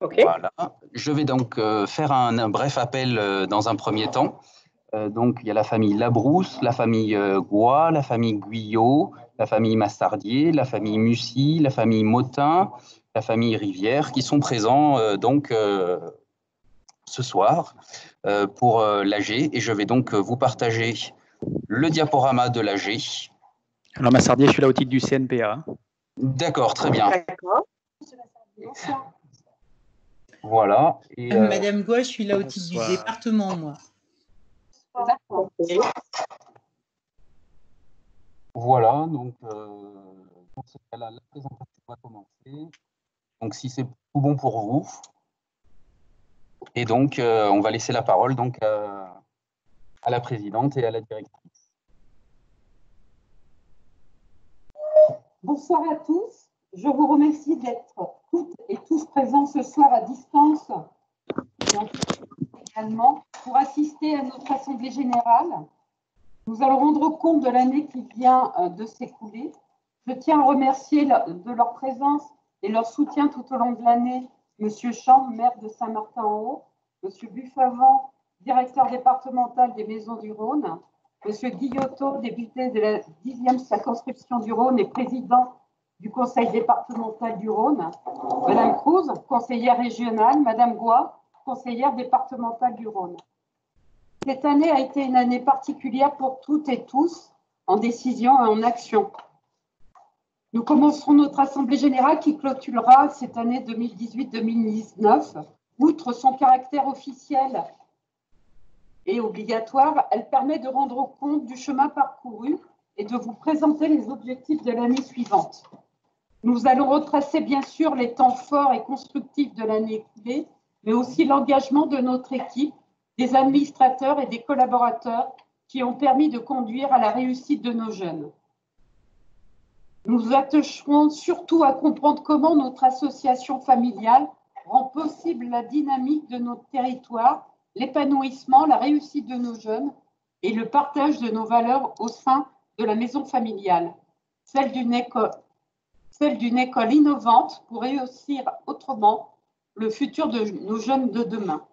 Ok. Voilà. Je vais donc faire un bref appel dans un premier temps. Donc, il y a la famille Labrousse, la famille Goy, la famille Guyot, la famille Massardier, la famille Mussy, la famille Motin, la famille Rivière, qui sont présents ce soir pour l'AG. Et je vais donc vous partager le diaporama de l'AG. Alors, Massardier, je suis là au titre du CNPA. D'accord, très bien. D'accord. Voilà. Et, Madame Goy, je suis là au titre du département, moi. D'accord. Voilà, donc dans ce cas-là, la présentation va commencer. Donc, si c'est tout bon pour vous. Et donc, on va laisser la parole donc, à la présidente et à la directrice. Bonsoir à tous. Je vous remercie d'être toutes et tous présents ce soir à distance et également pour assister à notre assemblée générale. Nous allons rendre compte de l'année qui vient de s'écouler. Je tiens à remercier de leur présence et leur soutien tout au long de l'année M. Champ, maire de Saint-Martin-en-Haut, M. Buffavant, directeur départemental des Maisons du Rhône, M. Guillotot, député de la 10e circonscription du Rhône et président du conseil départemental du Rhône, Mme Cruz, conseillère régionale, Mme Goy, conseillère départementale du Rhône. Cette année a été une année particulière pour toutes et tous, en décision et en action. Nous commencerons notre assemblée générale qui clôturera cette année 2018-2019. Outre son caractère officiel et obligatoire, elle permet de rendre compte du chemin parcouru et de vous présenter les objectifs de l'année suivante. Nous allons retracer bien sûr les temps forts et constructifs de l'année écoulée, mais aussi l'engagement de notre équipe, des administrateurs et des collaborateurs qui ont permis de conduire à la réussite de nos jeunes. Nous nous attacherons surtout à comprendre comment notre association familiale rend possible la dynamique de notre territoire, l'épanouissement, la réussite de nos jeunes et le partage de nos valeurs au sein de la maison familiale, celle d'une école innovante pour réussir autrement le futur de nos jeunes de demain.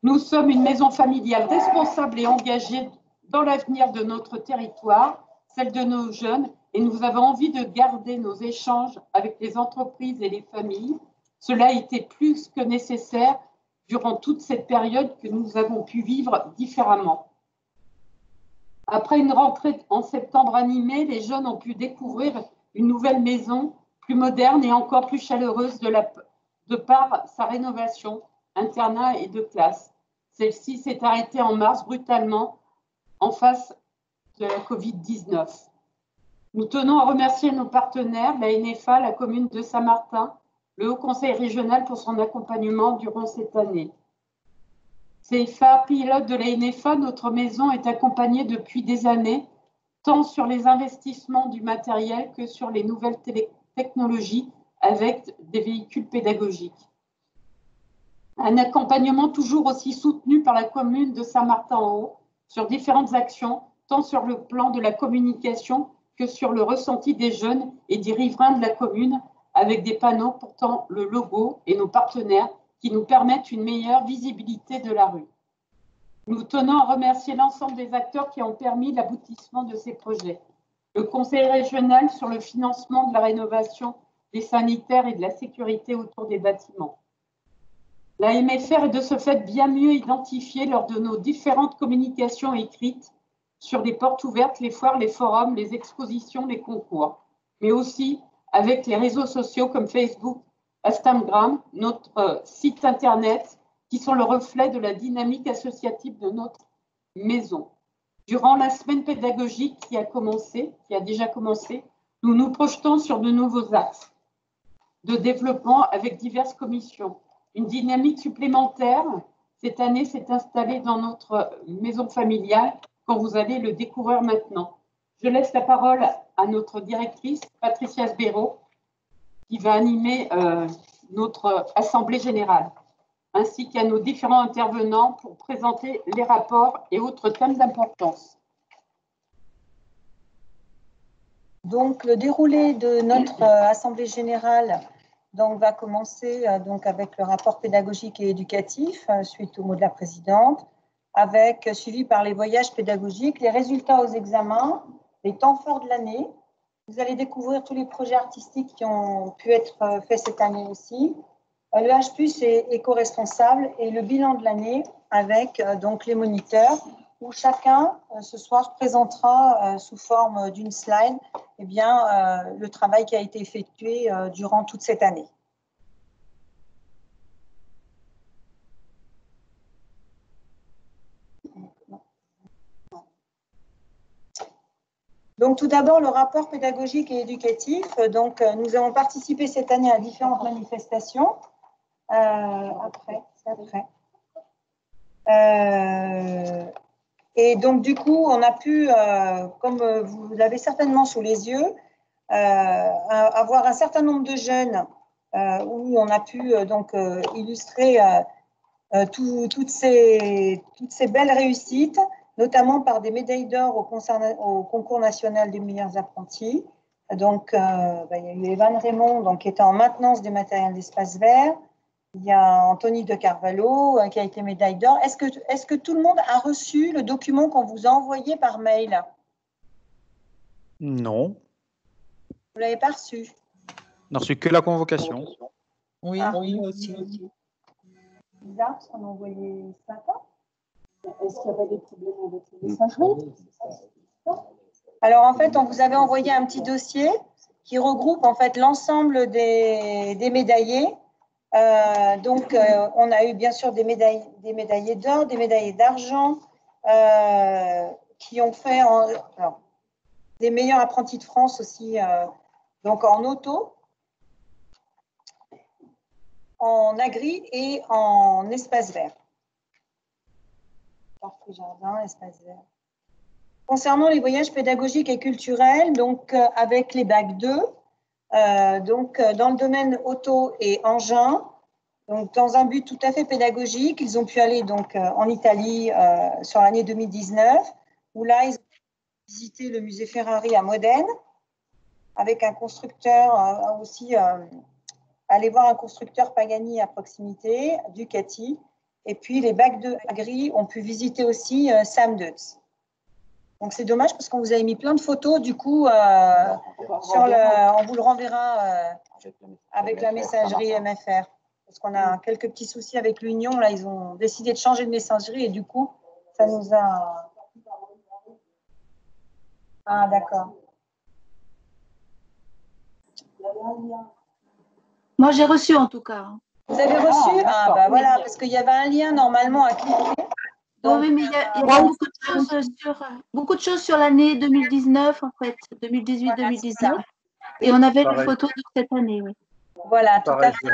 Nous sommes une maison familiale responsable et engagée dans l'avenir de notre territoire, celle de nos jeunes, et nous avons envie de garder nos échanges avec les entreprises et les familles. Cela a été plus que nécessaire durant toute cette période que nous avons pu vivre différemment. Après une rentrée en septembre animée, les jeunes ont pu découvrir une nouvelle maison plus moderne et encore plus chaleureuse de par sa rénovation, internat et de classe. Celle-ci s'est arrêtée en mars brutalement en face de la Covid-19. Nous tenons à remercier nos partenaires, la NFA, la commune de Saint-Martin, le Haut Conseil régional pour son accompagnement durant cette année. CFA, pilote de la NFA, notre maison est accompagnée depuis des années, tant sur les investissements du matériel que sur les nouvelles technologies avec des véhicules pédagogiques. Un accompagnement toujours aussi soutenu par la commune de Saint-Martin-en-Haut sur différentes actions, tant sur le plan de la communication que sur le ressenti des jeunes et des riverains de la commune, avec des panneaux portant le logo et nos partenaires qui nous permettent une meilleure visibilité de la rue. Nous tenons à remercier l'ensemble des acteurs qui ont permis l'aboutissement de ces projets. Le Conseil régional sur le financement de la rénovation des sanitaires et de la sécurité autour des bâtiments. La MFR est de ce fait bien mieux identifiée lors de nos différentes communications écrites sur les portes ouvertes, les foires, les forums, les expositions, les concours, mais aussi avec les réseaux sociaux comme Facebook, Instagram, notre site internet, qui sont le reflet de la dynamique associative de notre maison. Durant la semaine pédagogique qui a déjà commencé, nous nous projetons sur de nouveaux axes de développement avec diverses commissions. Une dynamique supplémentaire, cette année, s'est installée dans notre maison familiale, quand vous allez le découvrir maintenant. Je laisse la parole à notre directrice, Patricia Sbero, qui va animer notre assemblée générale, ainsi qu'à nos différents intervenants pour présenter les rapports et autres thèmes d'importance. Donc, le déroulé de notre assemblée générale donc, va commencer donc, avec le rapport pédagogique et éducatif, suite au mot de la présidente, suivi par les voyages pédagogiques, les résultats aux examens, les temps forts de l'année. Vous allez découvrir tous les projets artistiques qui ont pu être faits cette année aussi. Le H+ est éco-responsable et le bilan de l'année avec donc les moniteurs où chacun ce soir présentera sous forme d'une slide le travail qui a été effectué durant toute cette année. Donc, tout d'abord, le rapport pédagogique et éducatif. Donc, nous avons participé cette année à différentes manifestations. Et donc, du coup, on a pu, comme vous l'avez certainement sous les yeux, avoir un certain nombre de jeunes où on a pu donc illustrer toutes ces belles réussites, notamment par des médailles d'or au concours national des meilleurs apprentis. Donc, il y a eu Evan Raymond, donc, qui était en maintenance des matériels d'espace vert. Il y a Anthony de Carvalho qui a été médaille d'or. Est-ce que tout le monde a reçu le document qu'on vous a envoyé par mail? Non. Vous ne l'avez pas reçu? On n'a reçu que la convocation. Oui, oui, aussi. Bizarre, parce qu'on a envoyé ce matin. Est-ce qu'il y avait des problèmes avec les messageries? Alors, en fait, on vous avait envoyé un petit dossier qui regroupe en fait l'ensemble des médaillés. Donc, on a eu bien sûr des médaillés d'or, des médaillés d'argent qui ont fait des meilleurs apprentis de France aussi, donc en auto, en agri et en espace vert. Parc jardin, espace vert. Concernant les voyages pédagogiques et culturels, donc avec les bacs 2, donc dans le domaine auto et engin, donc dans un but tout à fait pédagogique, ils ont pu aller donc en Italie sur l'année 2019, où là ils ont visité le musée Ferrari à Modène, avec un constructeur aussi, aller voir un constructeur Pagani à proximité, Ducati, et puis les bacs 2 agri ont pu visiter aussi Sam Deutz. Donc, c'est dommage parce qu'on vous avait mis plein de photos. Du coup, on vous le renverra avec la messagerie MFR. Parce qu'on a quelques petits soucis avec l'Union. Là, ils ont décidé de changer de messagerie et du coup, ça nous a… Ah, d'accord. Moi, j'ai reçu en tout cas. Vous avez reçu? Ah, bah voilà, parce qu'il y avait un lien normalement à cliquer. Donc, oui, mais il y a beaucoup de choses sur l'année 2019, en fait, 2018-2019. Et on avait les photos de cette année, oui. Voilà, tout à fait.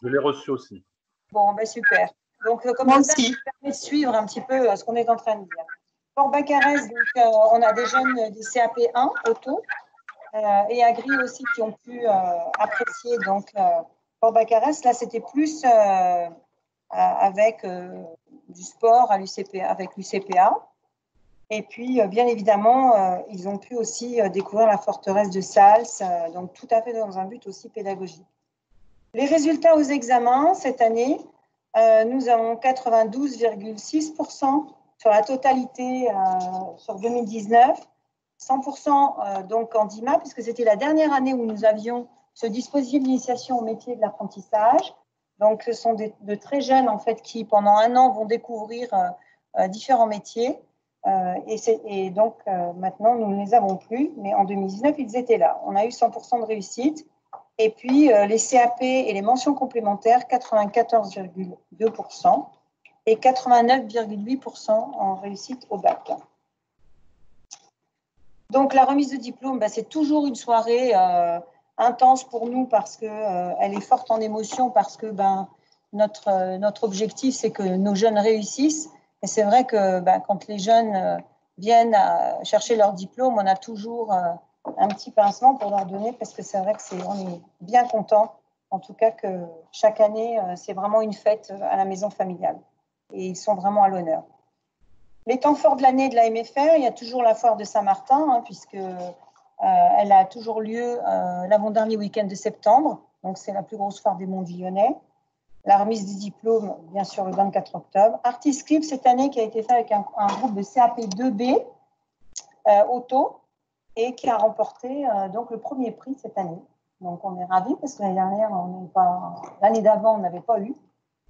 Je l'ai reçu aussi. Bon, ben super. Donc, comme ça, ça nous permet de suivre un petit peu ce qu'on est en train de dire. Port Baccarès, donc, on a des jeunes des CAP1 auto et agri aussi qui ont pu apprécier donc, Port Baccarès. Là, c'était plus avec du sport à avec l'UCPA. Et puis, bien évidemment, ils ont pu aussi découvrir la forteresse de Sals, donc tout à fait dans un but aussi pédagogique. Les résultats aux examens, cette année, nous avons 92,6% sur la totalité sur 2019, 100% donc en DIMA, puisque c'était la dernière année où nous avions ce dispositif d'initiation au métier de l'apprentissage. Donc, ce sont de très jeunes, en fait, qui, pendant un an, vont découvrir différents métiers. Et donc, maintenant, nous ne les avons plus, mais en 2019, ils étaient là. On a eu 100% de réussite. Et puis, les CAP et les mentions complémentaires, 94,2% et 89,8% en réussite au bac. Donc, la remise de diplôme, c'est toujours une soirée intense pour nous parce qu'elle est forte en émotion, parce que notre objectif, c'est que nos jeunes réussissent. Et c'est vrai que quand les jeunes viennent chercher leur diplôme, on a toujours un petit pincement pour leur donner, parce que c'est vrai qu'on est bien content, en tout cas que chaque année, c'est vraiment une fête à la maison familiale. Et ils sont vraiment à l'honneur. Les temps forts de l'année de la MFR, il y a toujours la foire de Saint-Martin, puisque elle a toujours lieu l'avant-dernier week-end de septembre. donc c'est la plus grosse foire des Monts Lyonnais. La remise des diplômes, bien sûr, le 24 octobre. Artist Clip, cette année, qui a été fait avec un groupe de CAP 2B, auto, et qui a remporté donc le premier prix cette année. Donc, on est ravis parce que l'année dernière, l'année d'avant, on n'avait pas eu.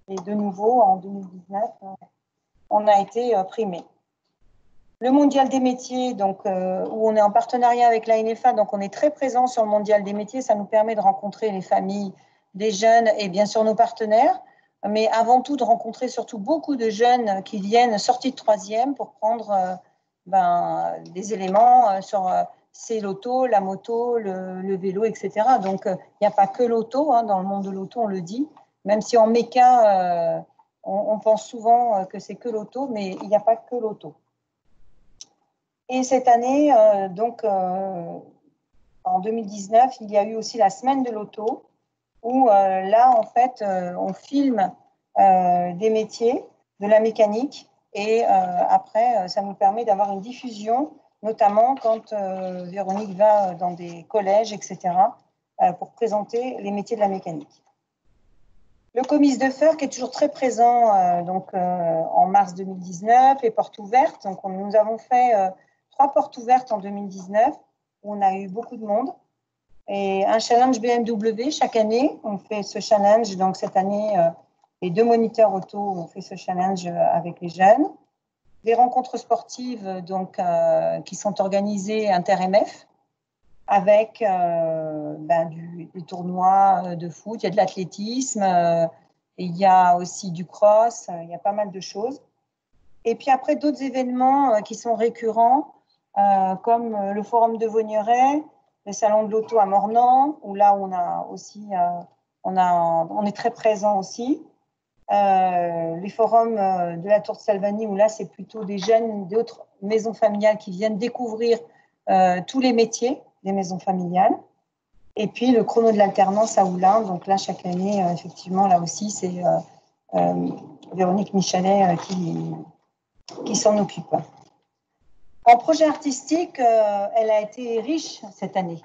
Et de nouveau, en 2019, on a été primés. Le Mondial des métiers, donc, où on est en partenariat avec la NFA, donc on est très présent sur le Mondial des métiers. Ça nous permet de rencontrer les familles des jeunes et bien sûr nos partenaires, mais avant tout de rencontrer surtout beaucoup de jeunes qui viennent sortis de troisième pour prendre des éléments sur c'est l'auto, la moto, le vélo, etc. Donc, il n'y a pas que l'auto, hein, dans le monde de l'auto, on le dit, même si en méca, on pense souvent que c'est que l'auto, mais il n'y a pas que l'auto. Et cette année, en 2019, il y a eu aussi la semaine de l'auto, où là, en fait, on filme des métiers, de la mécanique, et après, ça nous permet d'avoir une diffusion, notamment quand Véronique va dans des collèges, etc., pour présenter les métiers de la mécanique. Le Comice de Feur, qui est toujours très présent en mars 2019, les portes ouvertes. Donc, nous avons fait 3 portes ouvertes en 2019, où on a eu beaucoup de monde. Et un challenge BMW chaque année. On fait ce challenge. Donc, cette année, les 2 moniteurs auto ont fait ce challenge avec les jeunes. Des rencontres sportives donc, qui sont organisées inter-MF avec des tournois de foot. Il y a de l'athlétisme, il y a aussi du cross, il y a pas mal de choses. Et puis après, d'autres événements qui sont récurrents, comme le Forum de Vaugneray, le Salon de l'Auto à Mornan, où là, on a aussi, on est très présent aussi. Les forums de la Tour de Salvani, où là, c'est plutôt des jeunes d'autres maisons familiales qui viennent découvrir tous les métiers des maisons familiales. Et puis, le chrono de l'alternance à Oulin. Donc là, chaque année, effectivement, là aussi, c'est Véronique Michalet qui s'en occupe. En projet artistique, elle a été riche cette année.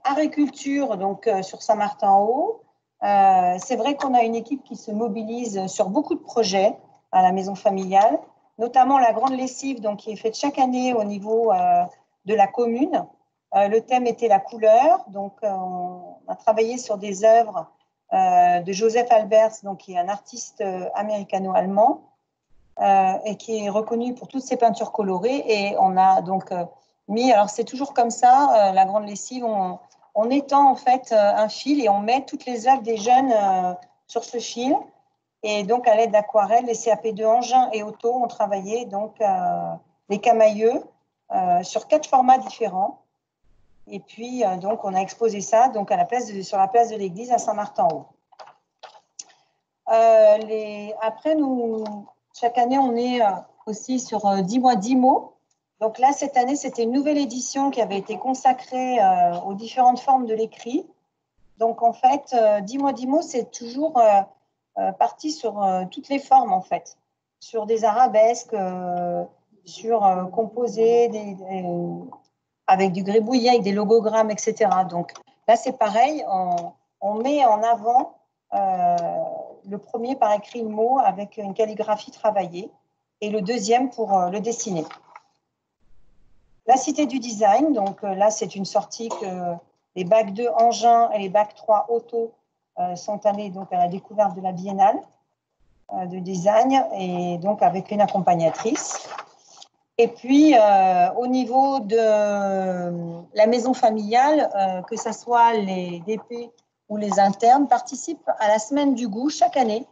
Agriculture, donc sur Saint-Martin-en-Haut. C'est vrai qu'on a une équipe qui se mobilise sur beaucoup de projets à la maison familiale, notamment la grande lessive donc, qui est faite chaque année au niveau de la commune. Le thème était la couleur. Donc, on a travaillé sur des œuvres de Joseph Alberts, donc, qui est un artiste américano-allemand et qui est reconnu pour toutes ses peintures colorées. Et on a donc mis, alors c'est toujours comme ça, la grande lessive, on étend en fait un fil et on met toutes les œuvres des jeunes sur ce fil. Et donc, à l'aide d'aquarelles, les CAP2 Engins et Auto ont travaillé donc, les camailleux sur 4 formats différents. Et puis, donc, on a exposé ça donc, sur la place de l'église à Saint-Martin-en-Haut. Après, chaque année, on est aussi sur 10 mois 10 mots. Donc là, cette année, c'était une nouvelle édition qui avait été consacrée aux différentes formes de l'écrit. Donc, en fait, 10 mois 10 mots, c'est toujours parti sur toutes les formes, en fait. Sur des arabesques, sur composés, avec du gribouillis, avec des logogrammes, etc. Donc là, c'est pareil, on met en avant le premier par écrit le mot avec une calligraphie travaillée et le deuxième pour le dessiner. La Cité du Design, donc là, c'est une sortie que les bacs 2 engins et les bacs 3 auto sont allés donc, à la découverte de la Biennale de design et donc avec une accompagnatrice. Et puis, au niveau de la maison familiale, que ce soit les DP ou les internes, participent à la semaine du goût chaque année.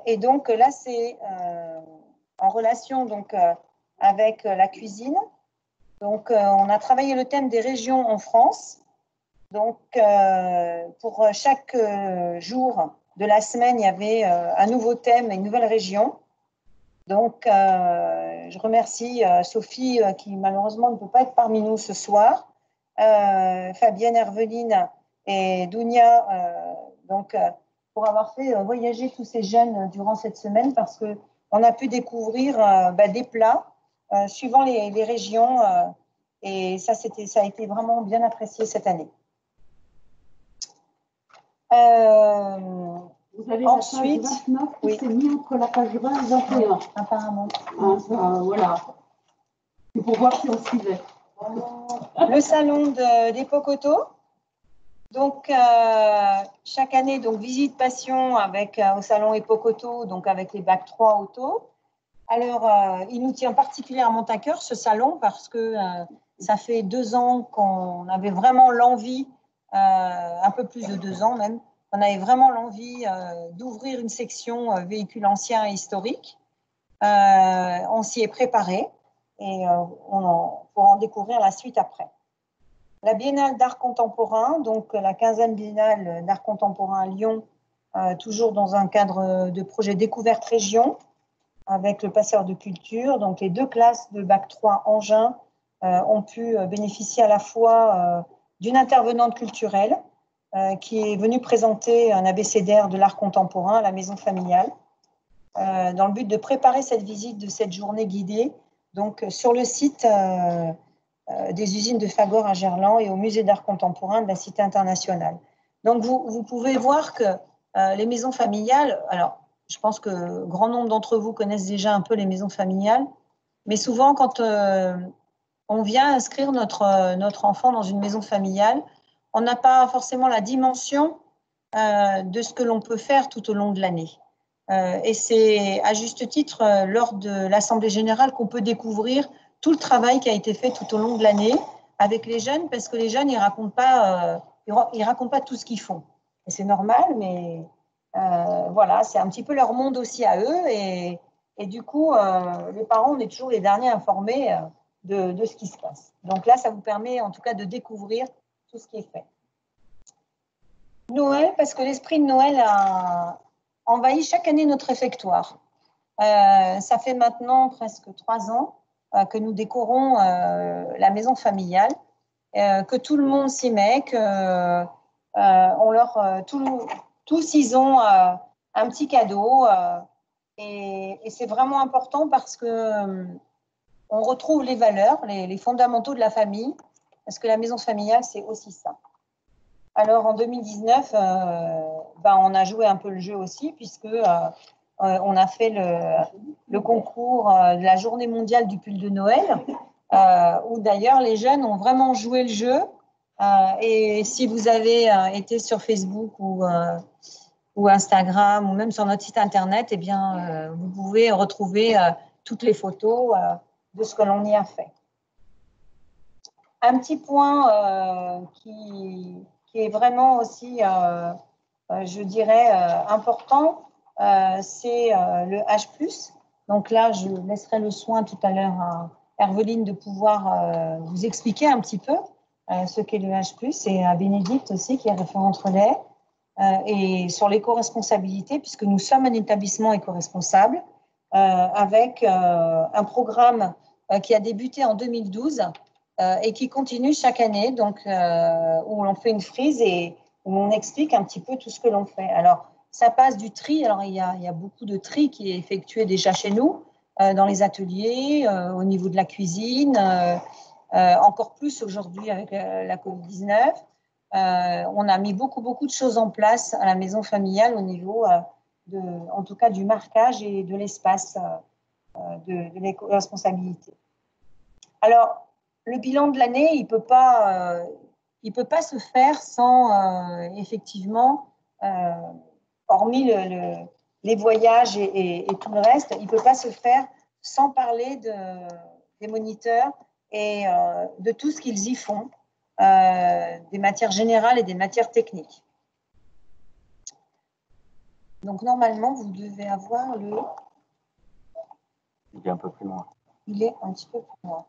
Et donc là, c'est en relation donc, avec la cuisine. Donc, on a travaillé le thème des régions en France. Donc, pour chaque jour de la semaine, il y avait un nouveau thème et une nouvelle région. Donc, je remercie Sophie qui malheureusement ne peut pas être parmi nous ce soir, Fabienne Herveline et Dounia, pour avoir fait voyager tous ces jeunes durant cette semaine parce qu'on a pu découvrir des plats suivant les régions et ça a été vraiment bien apprécié cette année. Vous avez Ensuite, la page 29 qui oui. s'est mis entre la page 20 et 21. Apparemment. Voilà. C'est pour voir si on suivait. Le salon des Pocotos. Donc, chaque année, donc, visite passion avec, au salon Epocoto, donc avec les bacs 3 auto. Alors, il nous tient particulièrement à cœur ce salon parce que ça fait 2 ans qu'on avait vraiment l'envie, un peu plus de 2 ans même, on avait vraiment l'envie d'ouvrir une section véhicules anciens et historiques. On s'y est préparé et pour en découvrir la suite après. La Biennale d'art contemporain, donc la 15e Biennale d'art contemporain à Lyon, toujours dans un cadre de projet Découverte Région, avec le passeur de culture. Donc les 2 classes de Bac 3 Engins ont pu bénéficier à la fois d'une intervenante culturelle qui est venue présenter un abécédaire de l'art contemporain à la maison familiale, dans le but de préparer cette visite de cette journée guidée donc, sur le site des usines de Fagor à Gerland et au musée d'art contemporain de la Cité internationale. Donc, vous pouvez voir que les maisons familiales, alors je pense que grand nombre d'entre vous connaissent déjà un peu les maisons familiales, mais souvent quand on vient inscrire notre enfant dans une maison familiale, on n'a pas forcément la dimension de ce que l'on peut faire tout au long de l'année. Et c'est à juste titre lors de l'Assemblée générale qu'on peut découvrir tout le travail qui a été fait tout au long de l'année avec les jeunes, parce que les jeunes, ils racontent pas tout ce qu'ils font. Et c'est normal, mais voilà, c'est un petit peu leur monde aussi à eux. Et du coup, les parents, on est toujours les derniers informés de ce qui se passe. Donc là, ça vous permet en tout cas de découvrir tout ce qui est fait. Noël, parce que l'esprit de Noël a envahi chaque année notre réfectoire. Ça fait maintenant presque 3 ans que nous décorons la maison familiale, que tout le monde s'y met, que tous ils ont un petit cadeau, et c'est vraiment important parce que on retrouve les valeurs, les fondamentaux de la famille, parce que la maison familiale, c'est aussi ça. Alors en 2019, on a joué un peu le jeu aussi, puisque on a fait le concours de la journée mondiale du pull de Noël, où d'ailleurs les jeunes ont vraiment joué le jeu. Et si vous avez été sur Facebook ou Instagram, ou même sur notre site internet, eh bien, vous pouvez retrouver toutes les photos de ce que l'on y a fait. Un petit point qui est vraiment aussi, je dirais, important, c'est le H+. Donc là, je laisserai le soin tout à l'heure à Herveline de pouvoir vous expliquer un petit peu ce qu'est le H+, et à Bénédicte aussi, qui est référente relais, et sur l'éco-responsabilité, puisque nous sommes un établissement éco-responsable, avec un programme qui a débuté en 2012 et qui continue chaque année, donc, où l'on fait une frise et où on explique un petit peu tout ce que l'on fait. Alors, ça passe du tri. Alors, il y a beaucoup de tri qui est effectué déjà chez nous, dans les ateliers, au niveau de la cuisine, encore plus aujourd'hui avec la Covid-19. On a mis beaucoup de choses en place à la maison familiale au niveau, en tout cas, du marquage et de l'espace de l'éco-responsabilité. Alors, le bilan de l'année, il peut pas se faire sans, effectivement, hormis les voyages et tout le reste, il ne peut pas se faire sans parler des moniteurs et de tout ce qu'ils y font, des matières générales et des matières techniques. Donc, normalement, vous devez avoir le... Il est un peu plus loin. Il est un petit peu plus loin.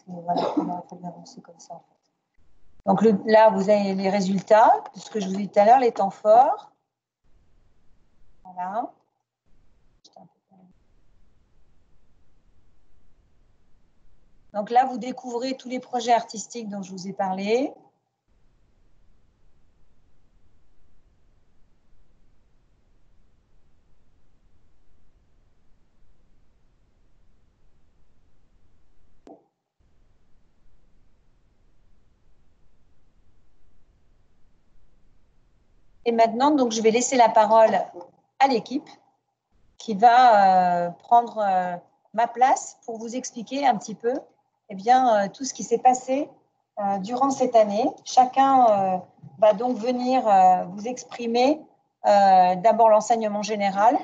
Voilà, on va l'avancer comme ça, en fait. Donc là, vous avez les résultats de ce que je vous ai dit tout à l'heure, les temps forts. Voilà. Donc là, vous découvrez tous les projets artistiques dont je vous ai parlé. Et maintenant, donc, je vais laisser la parole à l'équipe qui va prendre ma place pour vous expliquer un petit peu tout ce qui s'est passé durant cette année. Chacun va donc venir vous exprimer d'abord l'enseignement général.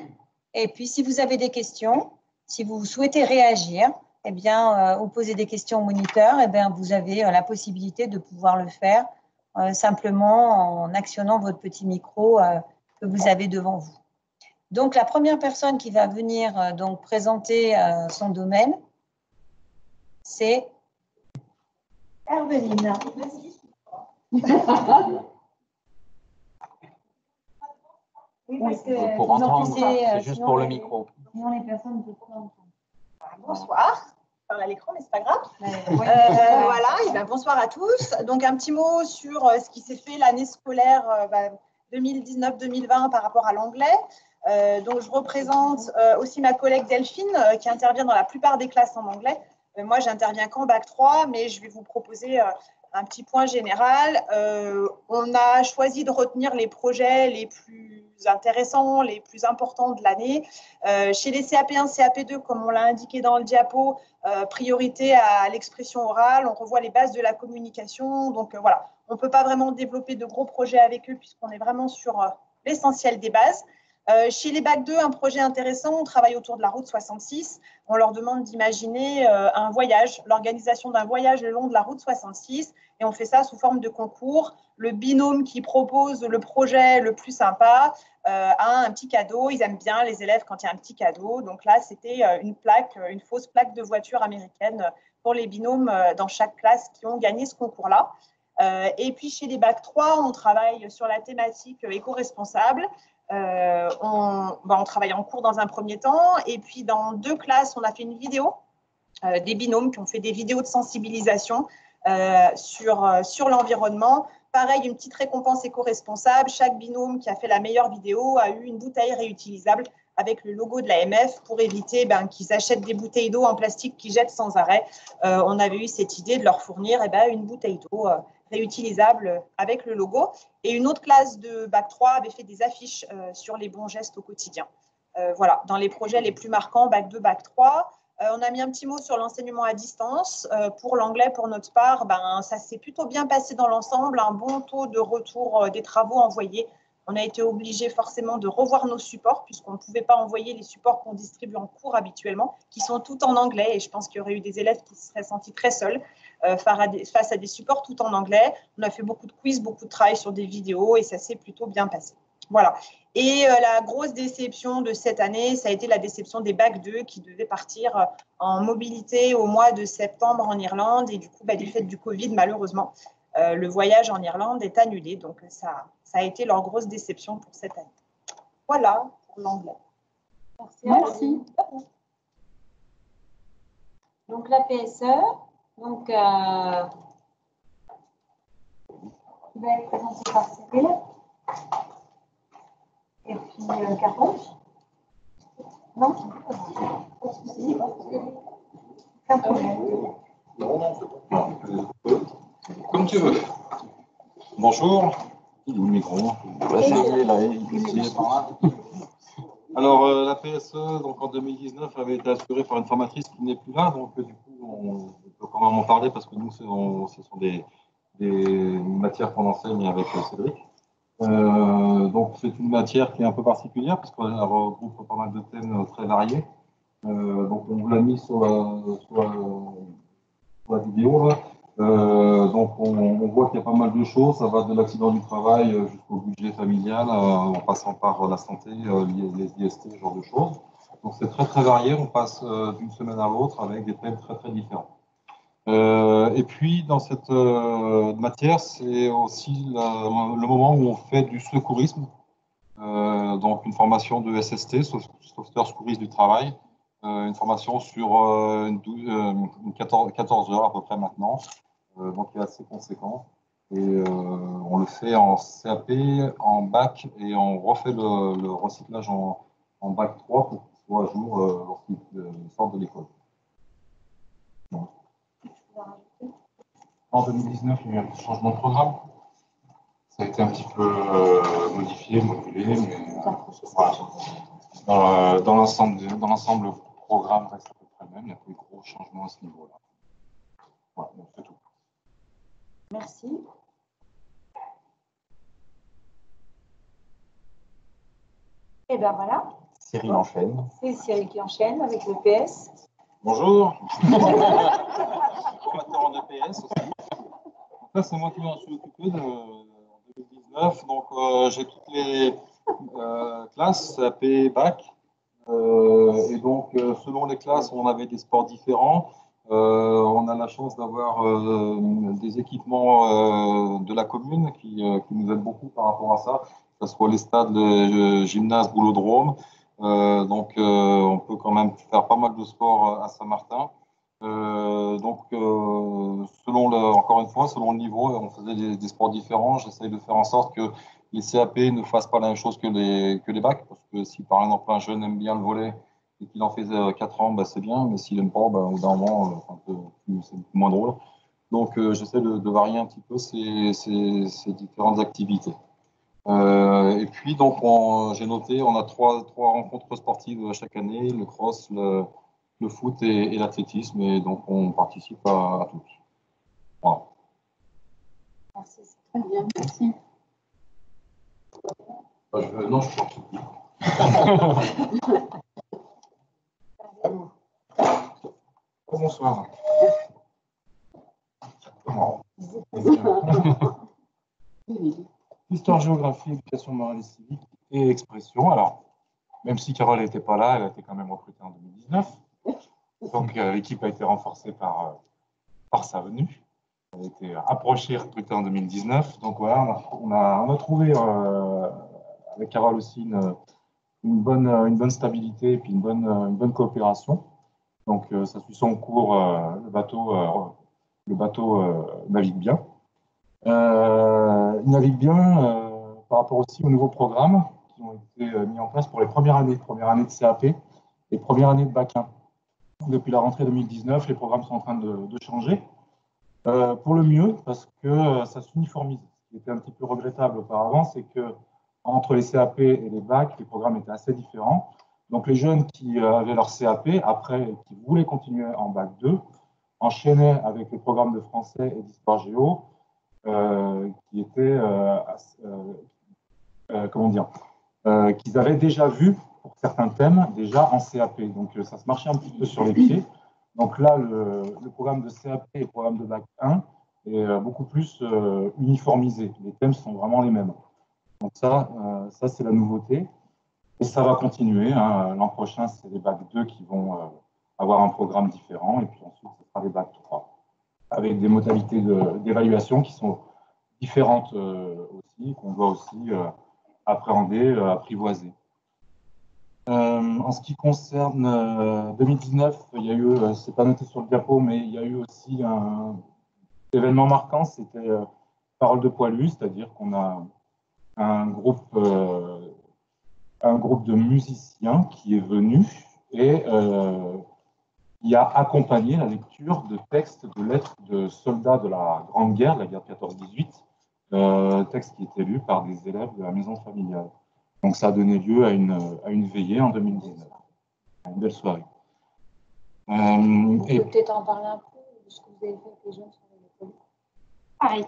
Et puis, si vous avez des questions, si vous souhaitez réagir, ou poser des questions au moniteur, vous avez la possibilité de pouvoir le faire simplement en actionnant votre petit micro que vous avez devant vous. Donc, la première personne qui va venir donc présenter son domaine, c'est Herveline. Oui, parce que pour entendre, c'est juste pour le micro. Sinon, les personnes ne peuvent pas entendre. Bonsoir. Je parle à l'écran, mais c'est pas grave. Voilà, bonsoir à tous. Donc, un petit mot sur ce qui s'est fait l'année scolaire 2019-2020 par rapport à l'anglais. Donc, je représente aussi ma collègue Delphine qui intervient dans la plupart des classes en anglais. Moi, j'interviens qu'en bac 3, mais je vais vous proposer un petit point général. On a choisi de retenir les projets les plus intéressants, les plus importants de l'année. Chez les CAP1, CAP2, comme on l'a indiqué dans le diapo, priorité à l'expression orale. On revoit les bases de la communication. Donc, voilà, on ne peut pas vraiment développer de gros projets avec eux puisqu'on est vraiment sur l'essentiel des bases. Chez les bac 2, un projet intéressant, on travaille autour de la route 66. On leur demande d'imaginer un voyage, l'organisation d'un voyage le long de la route 66, et on fait ça sous forme de concours. Le binôme qui propose le projet le plus sympa a un petit cadeau. Ils aiment bien les élèves quand il y a un petit cadeau. Donc là, c'était une fausse plaque de voiture américaine pour les binômes dans chaque classe qui ont gagné ce concours-là. Et puis chez les bac 3, on travaille sur la thématique éco-responsable. On travaille en cours dans un premier temps, et puis dans 2 classes, on a fait une vidéo, des binômes qui ont fait des vidéos de sensibilisation sur l'environnement. Pareil, une petite récompense éco-responsable. Chaque binôme qui a fait la meilleure vidéo a eu une bouteille réutilisable avec le logo de l'AMF pour éviter qu'ils achètent des bouteilles d'eau en plastique qu'ils jettent sans arrêt. On avait eu cette idée de leur fournir une bouteille d'eau réutilisable avec le logo. Et une autre classe de bac 3 avait fait des affiches sur les bons gestes au quotidien. Voilà, dans les projets les plus marquants, bac 2, bac 3. On a mis un petit mot sur l'enseignement à distance. Pour l'anglais, pour notre part, ça s'est plutôt bien passé dans l'ensemble. Un bon taux de retour des travaux envoyés. On a été obligé forcément de revoir nos supports puisqu'on ne pouvait pas envoyer les supports qu'on distribue en cours habituellement, qui sont tout en anglais. Et je pense qu'il y aurait eu des élèves qui se seraient sentis très seuls face à des supports tout en anglais. On a fait beaucoup de quiz, beaucoup de travail sur des vidéos et ça s'est plutôt bien passé. Voilà. Et la grosse déception de cette année, ça a été la déception des bac 2 qui devaient partir en mobilité au mois de septembre en Irlande. Et du coup, du fait du Covid, malheureusement, le voyage en Irlande est annulé. Donc, ça a été leur grosse déception pour cette année. Voilà pour l'anglais. Merci. Donc, la PSE, donc, qui va être présentée par Cyril. Et puis, Carole. Non, comme tu veux. Bonjour. Il est où le micro? Il est par là. Alors, la PSE, donc en 2019, avait été assurée par une formatrice qui n'est plus là, donc du coup, on peut quand même en parler parce que nous, ce sont des matières qu'on enseigne avec Cédric. Donc, c'est une matière qui est un peu particulière parce qu'elle regroupe pas mal de thèmes très variés. Donc, on vous l'a mis sur la vidéo. Là. Donc, on voit qu'il y a pas mal de choses. Ça va de l'accident du travail jusqu'au budget familial, en passant par la santé, les IST, ce genre de choses. Donc, c'est très, très varié. On passe d'une semaine à l'autre avec des thèmes très, très différents. Et puis, dans cette matière, c'est aussi le moment où on fait du secourisme. Donc, une formation de SST, sauveteur secouriste du travail. Une formation sur 14 heures à peu près maintenant. Donc, qui est assez conséquent. Et on le fait en CAP, en bac, et on refait le recyclage en bac 3 pour qu'il soit à jour lorsqu'il sort de l'école. En 2019, il y a eu un changement de programme. Ça a été un petit peu modifié, modulé, mais voilà. Dans l'ensemble, le programme reste à peu près le même. Il n'y a pas eu de gros changements à ce niveau-là. Voilà, donc c'est tout. Merci. Et bien voilà. Cyril enchaîne. C'est Cyril qui enchaîne avec le PS. Bonjour. Formateur en EPS aussi. Là, c'est moi qui m'en suis occupé en 2019. Donc, j'ai toutes les classes, CAP, bac. Et donc, selon les classes, on avait des sports différents. On a la chance d'avoir des équipements de la commune qui nous aident beaucoup par rapport à ça, que ce soit les stades, le gymnase, boulodrome. Donc, on peut quand même faire pas mal de sport à Saint-Martin. Encore une fois, selon le niveau, on faisait des sports différents. J'essaye de faire en sorte que les CAP ne fassent pas la même chose que les bacs, parce que si par exemple un jeune aime bien le volley et qu'il en fait 4 ans, bah, c'est bien, mais s'il n'aime pas, bah, au bout d'un moment, c'est beaucoup moins drôle. Donc j'essaie de varier un petit peu ces différentes activités. Et puis donc j'ai noté, on a trois rencontres sportives chaque année, le cross, le foot et l'athlétisme, et donc on participe à tous. Voilà. Merci, c'est Très bien, merci. Non, je pense. Bonsoir. Histoire, géographie, éducation morale et civique et expression. Alors, même si Carole n'était pas là, elle a été quand même recrutée en 2019. Donc, l'équipe a été renforcée par sa venue. Elle a été approchée et recrutée en 2019. Donc, voilà, on a trouvé, avec Carole aussi, une bonne stabilité et puis une bonne coopération. Donc, ça suit son cours. Le bateau navigue bien. Il navigue bien par rapport aussi aux nouveaux programmes qui ont été mis en place pour les premières années de CAP et premières années de bac 1. Depuis la rentrée 2019, les programmes sont en train de changer pour le mieux, parce que ça s'uniformise. Ce qui était un petit peu regrettable auparavant, c'est que entre les CAP et les bacs, les programmes étaient assez différents. Donc les jeunes qui avaient leur CAP, après, qui voulaient continuer en bac 2, enchaînaient avec les programmes de français et d'histoire géo, qui étaient, qu'ils avaient déjà vu pour certains thèmes déjà en CAP. Donc ça se marchait un petit peu sur les pieds. Donc là, le programme de CAP et le programme de bac 1 est beaucoup plus uniformisé. Les thèmes sont vraiment les mêmes. Donc ça c'est la nouveauté. Et ça va continuer. Hein. L'an prochain, c'est les bac 2 qui vont avoir un programme différent. Et puis ensuite, ce sera les bac 3, avec des modalités d'évaluation qui sont différentes aussi, qu'on doit aussi appréhender, apprivoiser. En ce qui concerne 2019, il y a eu, c'est pas noté sur le diapo, mais il y a eu aussi un événement marquant, c'était Parole de Poilu, c'est-à-dire qu'on a un groupe de musiciens qui est venu et qui a accompagné la lecture de textes, de lettres de soldats de la Grande Guerre, la guerre 14-18, textes qui étaient lus par des élèves de la maison familiale. Donc ça a donné lieu à une veillée en 2019, à une belle soirée. Vous pouvez peut-être en parler un peu de ce que vous avez fait avec les jeunes sur les lettres. Pareil.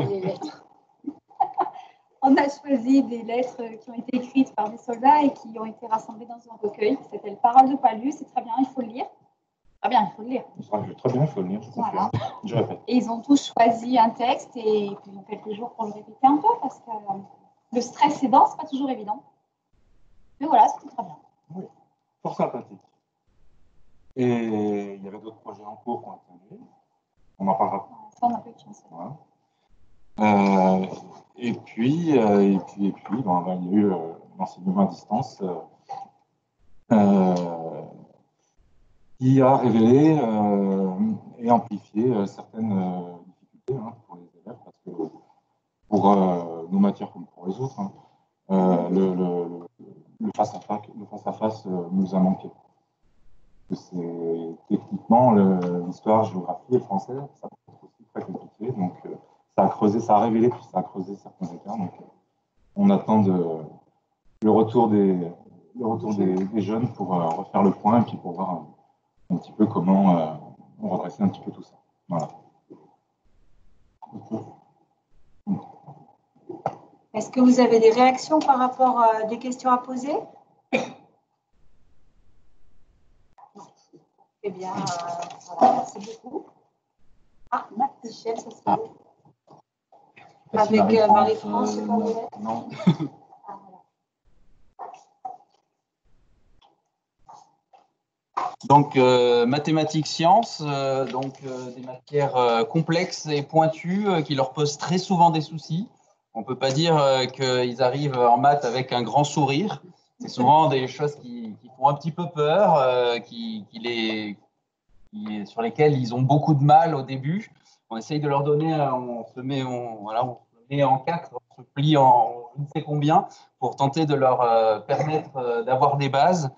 Les lettres. On a choisi des lettres qui ont été écrites par des soldats et qui ont été rassemblées dans un recueil qui s'appelle Parole de Poilu. C'est très bien, il faut le lire. Très bien, il faut le lire. Très bien, il faut le lire, Voilà. Je répète. Et ils ont tous choisi un texte et puis ils ont quelques jours pour le répéter un peu parce que le stress aidant, c'est pas toujours évident. Mais voilà, c'était très bien. Oui, fort sympathique. Et il y avait d'autres projets en cours qui ont été annulés. On en parlera. Ça, on a peu de chance. Voilà. Et puis, il y a eu l'enseignement à distance qui a révélé et amplifié certaines difficultés pour les élèves, parce que pour nos matières comme pour les autres, le face-à-face nous a manqué. C'est techniquement l'histoire, géographie et le français, ça peut être aussi très compliqué. Donc ça a creuser certains écarts. Donc, on attend le retour des jeunes pour refaire le point et puis pour voir un petit peu comment on redresser un petit peu tout ça. Voilà. Est-ce que vous avez des réactions par rapport à des questions à poser? Eh bien, voilà, merci beaucoup. Ah, Michel, ça c'est vous. Avec Marie-France, c'est pas vrai? Non. Ah, voilà. Donc, mathématiques, sciences, des matières complexes et pointues qui leur posent très souvent des soucis. On ne peut pas dire qu'ils arrivent en maths avec un grand sourire. C'est souvent des choses qui font un petit peu peur, sur lesquelles ils ont beaucoup de mal au début. On essaye de leur donner, on se met en quatre, on se plie en je ne sais combien pour tenter de leur permettre d'avoir des bases.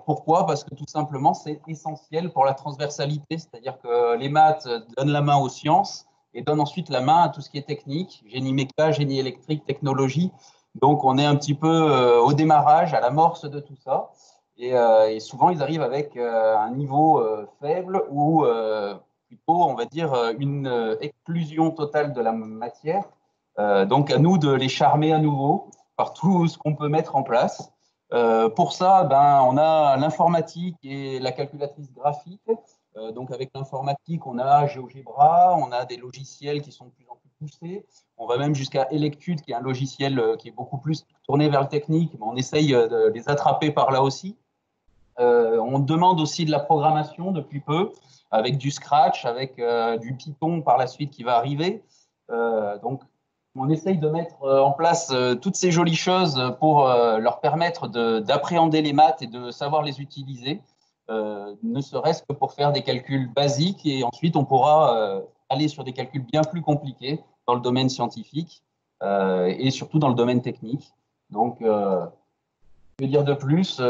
Pourquoi? Parce que tout simplement, c'est essentiel pour la transversalité, c'est-à-dire que les maths donnent la main aux sciences et donnent ensuite la main à tout ce qui est technique, génie méca, génie électrique, technologie. Donc, on est un petit peu au démarrage, à l'amorce de tout ça. Et souvent, ils arrivent avec un niveau faible ou plutôt, on va dire, une exclusion totale de la matière. Donc, à nous de les charmer à nouveau par tout ce qu'on peut mettre en place. Pour ça, on a l'informatique et la calculatrice graphique. Donc, avec l'informatique, on a GeoGebra, on a des logiciels qui sont de plus en plus poussés. On va même jusqu'à Electude, qui est un logiciel qui est beaucoup plus tourné vers le technique, mais on essaye de les attraper par là aussi. On demande aussi de la programmation depuis peu, avec du Scratch, avec du Python par la suite qui va arriver. Donc, on essaye de mettre en place toutes ces jolies choses pour leur permettre d'appréhender les maths et de savoir les utiliser, ne serait-ce que pour faire des calculs basiques. Et ensuite, on pourra aller sur des calculs bien plus compliqués dans le domaine scientifique et surtout dans le domaine technique. Donc, je veux dire de plus,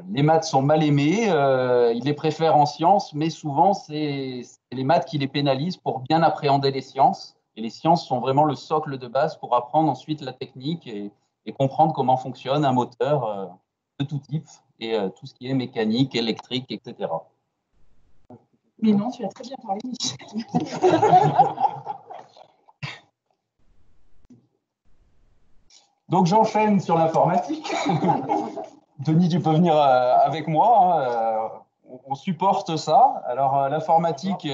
les maths sont mal aimés, ils les préfèrent en sciences, mais souvent, c'est les maths qui les pénalisent pour bien appréhender les sciences. Et les sciences sont vraiment le socle de base pour apprendre ensuite la technique et comprendre comment fonctionne un moteur de tout type et tout ce qui est mécanique, électrique, etc. Mais non, tu as très bien parlé, Michel. Donc, j'enchaîne sur l'informatique. Denis, tu peux venir avec moi. On supporte ça. Alors, l'informatique,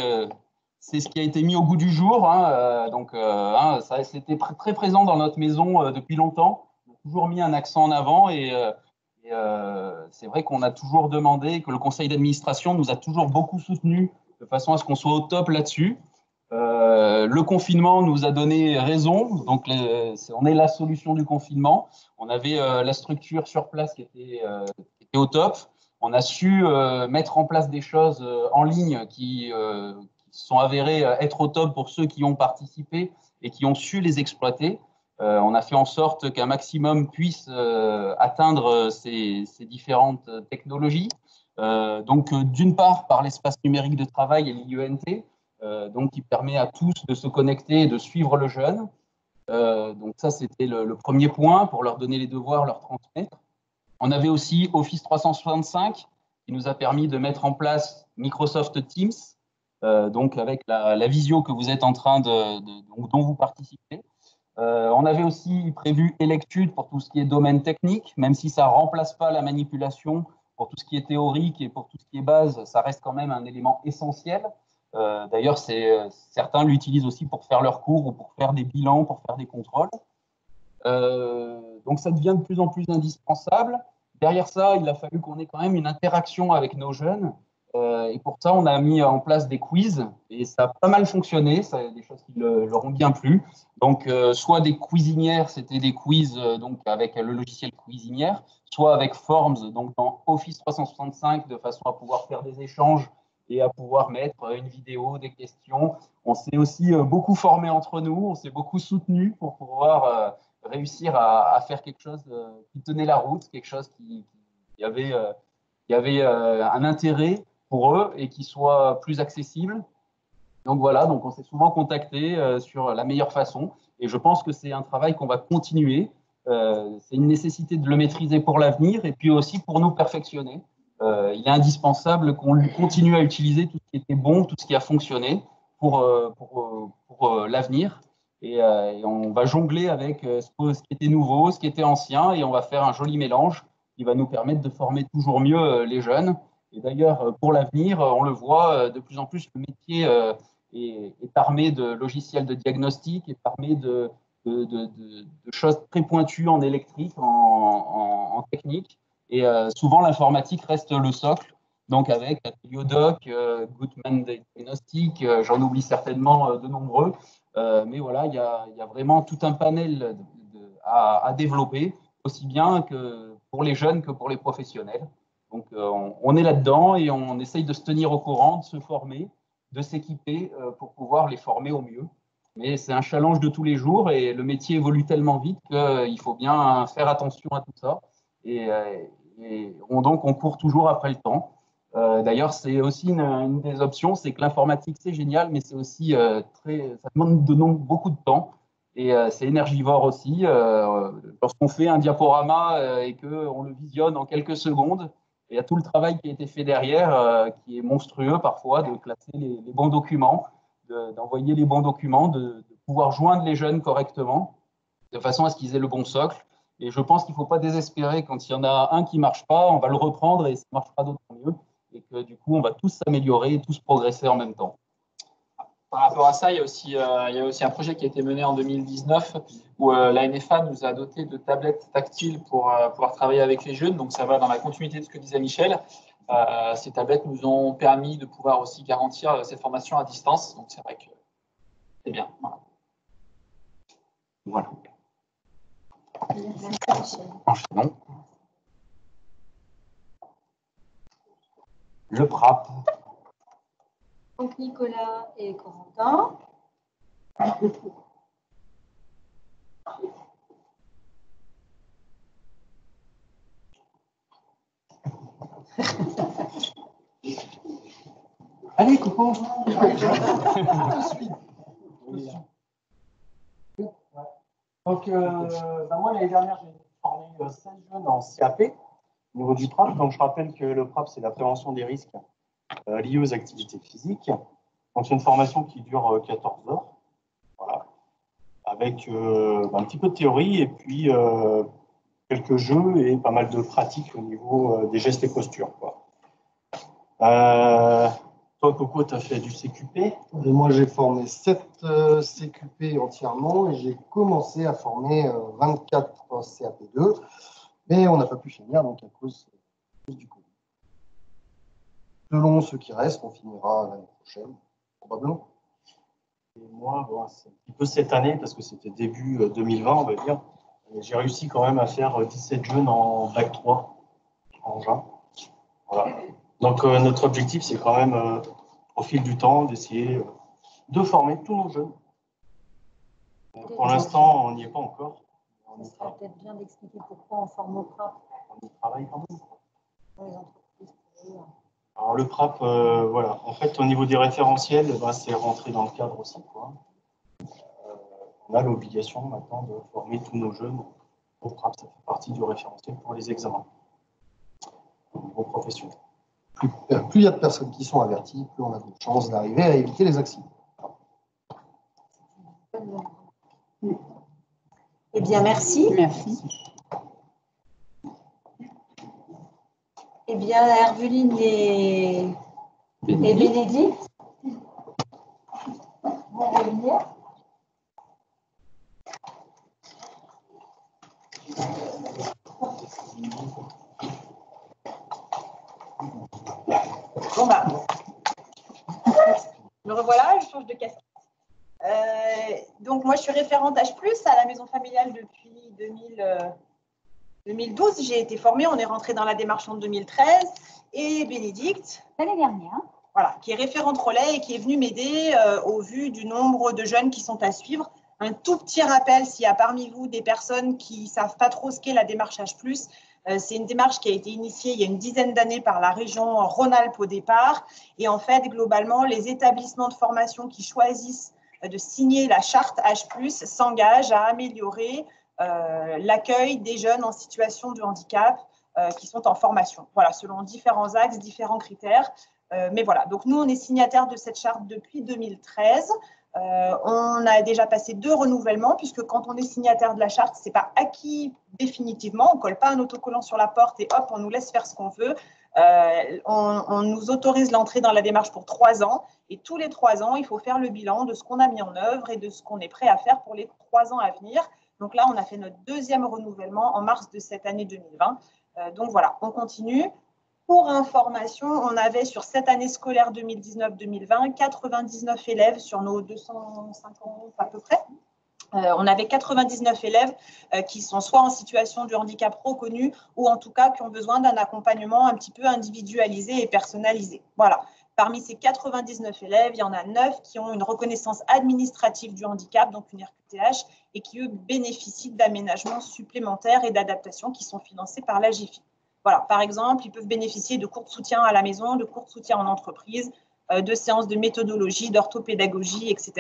c'est ce qui a été mis au goût du jour. Ça, c'était très présent dans notre maison depuis longtemps. On a toujours mis un accent en avant et c'est vrai qu'on a toujours demandé, que le conseil d'administration nous a toujours beaucoup soutenus de façon à ce qu'on soit au top là-dessus. Le confinement nous a donné raison, donc on est la solution du confinement. On avait la structure sur place qui était au top. On a su mettre en place des choses en ligne qui sont avérées être au top pour ceux qui ont participé et qui ont su les exploiter. On a fait en sorte qu'un maximum puisse atteindre ces différentes technologies. Donc, d'une part, par l'espace numérique de travail et l'IENT, donc qui permet à tous de se connecter et de suivre le jeune. Donc ça, c'était le premier point pour leur donner les devoirs, leur transmettre. On avait aussi Office 365 qui nous a permis de mettre en place Microsoft Teams, donc avec la visio que vous êtes en train dont vous participez. On avait aussi prévu Electude pour tout ce qui est domaine technique, même si ça ne remplace pas la manipulation pour tout ce qui est théorique et pour tout ce qui est base, ça reste quand même un élément essentiel. D'ailleurs, certains l'utilisent aussi pour faire leurs cours ou pour faire des bilans, pour faire des contrôles. Donc, ça devient de plus en plus indispensable. Derrière ça, il a fallu qu'on ait quand même une interaction avec nos jeunes. Et pour ça, on a mis en place des quiz et ça a pas mal fonctionné. Ça, des choses qui leur ont bien plu. Donc, soit des cuisinières, c'était des quiz donc avec le logiciel Cuisinière, soit avec Forms, donc dans Office 365, de façon à pouvoir faire des échanges et à pouvoir mettre une vidéo, des questions. On s'est aussi beaucoup formé entre nous, on s'est beaucoup soutenu pour pouvoir réussir à faire quelque chose qui tenait la route, quelque chose qui avait un intérêt pour eux et qui soit plus accessible. Donc voilà, donc on s'est souvent contacté sur la meilleure façon. Et je pense que c'est un travail qu'on va continuer. C'est une nécessité de le maîtriser pour l'avenir et puis aussi pour nous perfectionner. Il est indispensable qu'on continue à utiliser tout ce qui était bon, tout ce qui a fonctionné pour l'avenir. Et on va jongler avec ce qui était nouveau, ce qui était ancien, et on va faire un joli mélange qui va nous permettre de former toujours mieux les jeunes. Et d'ailleurs, pour l'avenir, on le voit, de plus en plus, le métier est armé de logiciels de diagnostic, est armé de choses très pointues en électrique, en technique. Et souvent, l'informatique reste le socle. Donc, avec Yodoc, Goodman Diagnostic, j'en oublie certainement de nombreux. Mais voilà, il y a vraiment tout un panel à développer, aussi bien que pour les jeunes que pour les professionnels. Donc, on est là-dedans et on essaye de se tenir au courant, de se former, de s'équiper pour pouvoir les former au mieux. Mais c'est un challenge de tous les jours et le métier évolue tellement vite qu'il faut bien faire attention à tout ça. Donc, on court toujours après le temps. D'ailleurs, c'est aussi une des options, c'est que l'informatique, c'est génial, mais c'est aussi ça demande beaucoup de temps et c'est énergivore aussi. Lorsqu'on fait un diaporama et qu'on le visionne en quelques secondes, il y a tout le travail qui a été fait derrière, qui est monstrueux parfois, de classer les bons documents, d'envoyer les bons documents, de pouvoir joindre les jeunes correctement, de façon à ce qu'ils aient le bon socle. Et je pense qu'il ne faut pas désespérer. Quand il y en a un qui ne marche pas, on va le reprendre et ça marchera d'autant mieux. Et que du coup, on va tous s'améliorer et tous progresser en même temps. Par rapport à ça, il y a aussi un projet qui a été mené en 2019 où la NFA nous a doté de tablettes tactiles pour pouvoir travailler avec les jeunes. Donc, ça va dans la continuité de ce que disait Michel. Ces tablettes nous ont permis de pouvoir aussi garantir cette formation à distance. Donc, c'est vrai que c'est bien. Voilà. Enchaînons. Le PRAP. Donc Nicolas et Corentin. Allez, coco. Donc, moi, l'année dernière, j'ai formé 16 jeunes en CAP au niveau du PRAP. Donc, je rappelle que le PRAP, c'est la prévention des risques liés aux activités physiques. Donc, c'est une formation qui dure 14 heures, voilà, avec un petit peu de théorie et puis quelques jeux et pas mal de pratiques au niveau des gestes et postures, quoi. Toi, Coco, tu as fait du CQP. Et moi, j'ai formé 7 CQP entièrement et j'ai commencé à former 24 CAP2, mais on n'a pas pu finir donc à cause du Covid. Selon ceux qui restent, on finira l'année prochaine, probablement. Et moi, bon, c'est un petit peu cette année, parce que c'était début 2020, on va dire. J'ai réussi quand même à faire 17 jeunes en bac 3, en juin. Voilà. Donc, notre objectif, c'est quand même, au fil du temps, d'essayer de former tous nos jeunes. Pour l'instant, on n'y est pas encore. Ça serait peut-être bien d'expliquer pourquoi on forme au PRAP. On y travaille quand même. Dans les entreprises. Alors, le PRAP, voilà. En fait, au niveau des référentiels, c'est rentré dans le cadre aussi, quoi. On a l'obligation maintenant de former tous nos jeunes au PRAP. Ça fait partie du référentiel pour les examens au niveau professionnel. Plus il y a de personnes qui sont averties, plus on a de chances d'arriver à éviter les accidents. Eh bien, merci. Merci. Eh bien, Herveline et Bénédicte, vont revenir. Bon, bah, me revoilà, je change de casquette. Donc, moi, je suis référente H+, à la maison familiale depuis 2012. J'ai été formée, on est rentré dans la démarche en 2013. Et Bénédicte, l'année dernière, voilà, qui est référente relais et qui est venue m'aider au vu du nombre de jeunes qui sont à suivre. Un tout petit rappel, s'il y a parmi vous des personnes qui ne savent pas trop ce qu'est la démarche H+, C'est une démarche qui a été initiée il y a une dizaine d'années par la région Rhône-Alpes au départ. Et en fait, globalement, les établissements de formation qui choisissent de signer la charte H+, s'engagent à améliorer l'accueil des jeunes en situation de handicap qui sont en formation. Voilà, selon différents axes, différents critères. Mais voilà, donc nous, on est signataire de cette charte depuis 2013. On a déjà passé 2 renouvellements, puisque quand on est signataire de la charte, ce n'est pas acquis définitivement. On ne colle pas un autocollant sur la porte et hop, on nous laisse faire ce qu'on veut. On nous autorise l'entrée dans la démarche pour 3 ans. Et tous les 3 ans, il faut faire le bilan de ce qu'on a mis en œuvre et de ce qu'on est prêt à faire pour les 3 ans à venir. Donc là, on a fait notre 2e renouvellement en mars de cette année 2020. Donc voilà, on continue. Pour information, on avait sur cette année scolaire 2019-2020 99 élèves sur nos 250 à peu près. On avait 99 élèves qui sont soit en situation de handicap reconnu ou en tout cas qui ont besoin d'un accompagnement un petit peu individualisé et personnalisé. Voilà. Parmi ces 99 élèves, il y en a 9 qui ont une reconnaissance administrative du handicap, donc une RQTH, et qui, eux, bénéficient d'aménagements supplémentaires et d'adaptations qui sont financés par la GIFI. Voilà, par exemple, ils peuvent bénéficier de cours de soutien à la maison, de cours de soutien en entreprise, de séances de méthodologie, d'orthopédagogie, etc.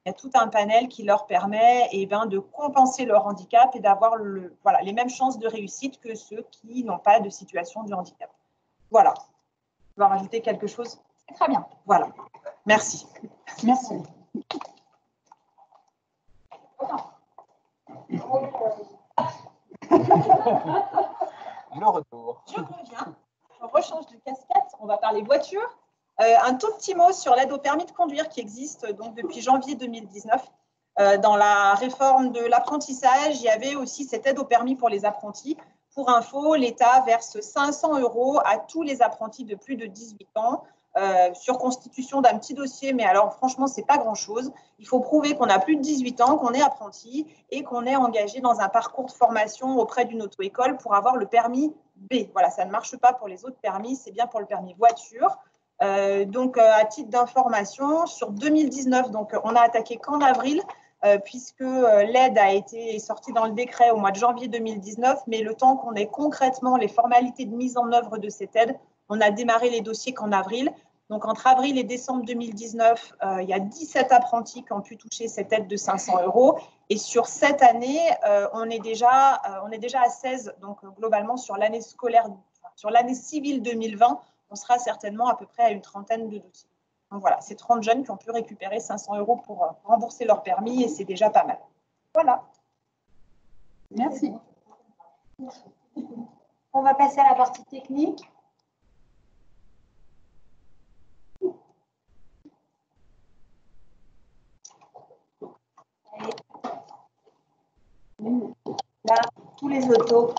Il y a tout un panel qui leur permet de compenser leur handicap et d'avoir les mêmes chances de réussite que ceux qui n'ont pas de situation de handicap. Voilà. Tu vas rajouter quelque chose? Très bien. Voilà. Merci. Merci. Le retour. Je reviens. On rechange de casquette. On va parler voiture. Un tout petit mot sur l'aide au permis de conduire qui existe donc depuis janvier 2019. Dans la réforme de l'apprentissage, il y avait aussi cette aide au permis pour les apprentis. Pour info, l'État verse 500 € à tous les apprentis de plus de 18 ans sur constitution d'un petit dossier. Mais alors, franchement, ce n'est pas grand-chose. Il faut prouver qu'on a plus de 18 ans, qu'on est apprenti et qu'on est engagé dans un parcours de formation auprès d'une auto-école pour avoir le permis B. Voilà, ça ne marche pas pour les autres permis, c'est bien pour le permis voiture. Donc, à titre d'information, sur 2019, donc, on a attaqué qu'en avril, puisque l'aide a été sortie dans le décret au mois de janvier 2019, mais le temps qu'on ait concrètement les formalités de mise en œuvre de cette aide, on a démarré les dossiers qu'en avril. Donc, entre avril et décembre 2019, il y a 17 apprentis qui ont pu toucher cette aide de 500 €. Et sur cette année, on est déjà à 16. Donc, globalement, sur l'année scolaire, sur l'année civile 2020, on sera certainement à peu près à une trentaine de dossiers. Donc voilà, c'est 30 jeunes qui ont pu récupérer 500 € pour rembourser leur permis et c'est déjà pas mal. Voilà. Merci. On va passer à la partie technique. Là, tous les autos.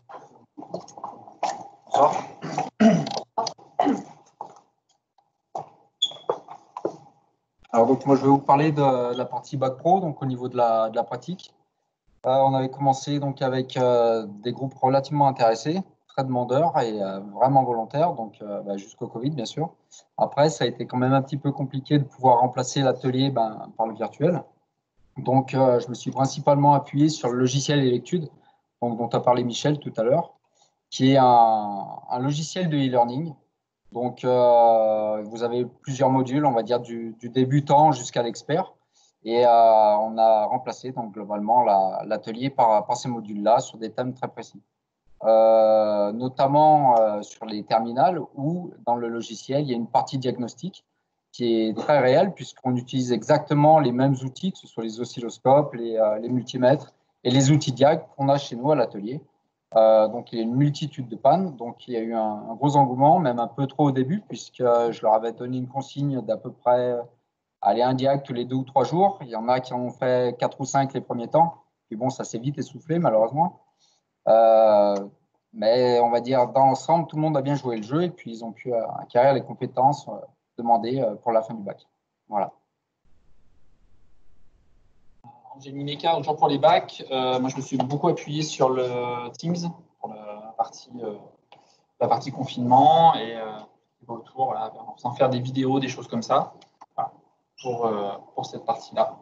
Alors donc moi je vais vous parler de la partie bac pro, donc au niveau de la pratique. On avait commencé donc avec des groupes relativement intéressés, très demandeurs et vraiment volontaires, donc jusqu'au Covid bien sûr. Après ça a été quand même un petit peu compliqué de pouvoir remplacer l'atelier par le virtuel. Donc je me suis principalement appuyé sur le logiciel Electude, donc, dont a parlé Michel tout à l'heure, qui est un logiciel de e-learning. Donc, vous avez plusieurs modules, on va dire du débutant jusqu'à l'expert. Et on a remplacé donc, globalement l'atelier par ces modules-là sur des thèmes très précis. Notamment sur les terminales où, dans le logiciel, il y a une partie diagnostique qui est très réelle puisqu'on utilise exactement les mêmes outils, que ce soit les oscilloscopes, les multimètres et les outils diag qu'on a chez nous à l'atelier. Donc, il y a une multitude de pannes. Donc, il y a eu un gros engouement, même un peu trop au début, puisque je leur avais donné une consigne d'à peu près un diag tous les 2 ou 3 jours. Il y en a qui en ont fait 4 ou 5 les premiers temps. Puis bon, ça s'est vite essoufflé, malheureusement. Mais on va dire, dans l'ensemble, tout le monde a bien joué le jeu et puis ils ont pu acquérir les compétences demandées pour la fin du bac. Voilà. J'ai mis mes cartes toujours pour les bacs. Moi, je me suis beaucoup appuyé sur le Teams pour la partie confinement et autour, voilà, en faisant faire des vidéos, des choses comme ça, voilà, pour cette partie-là.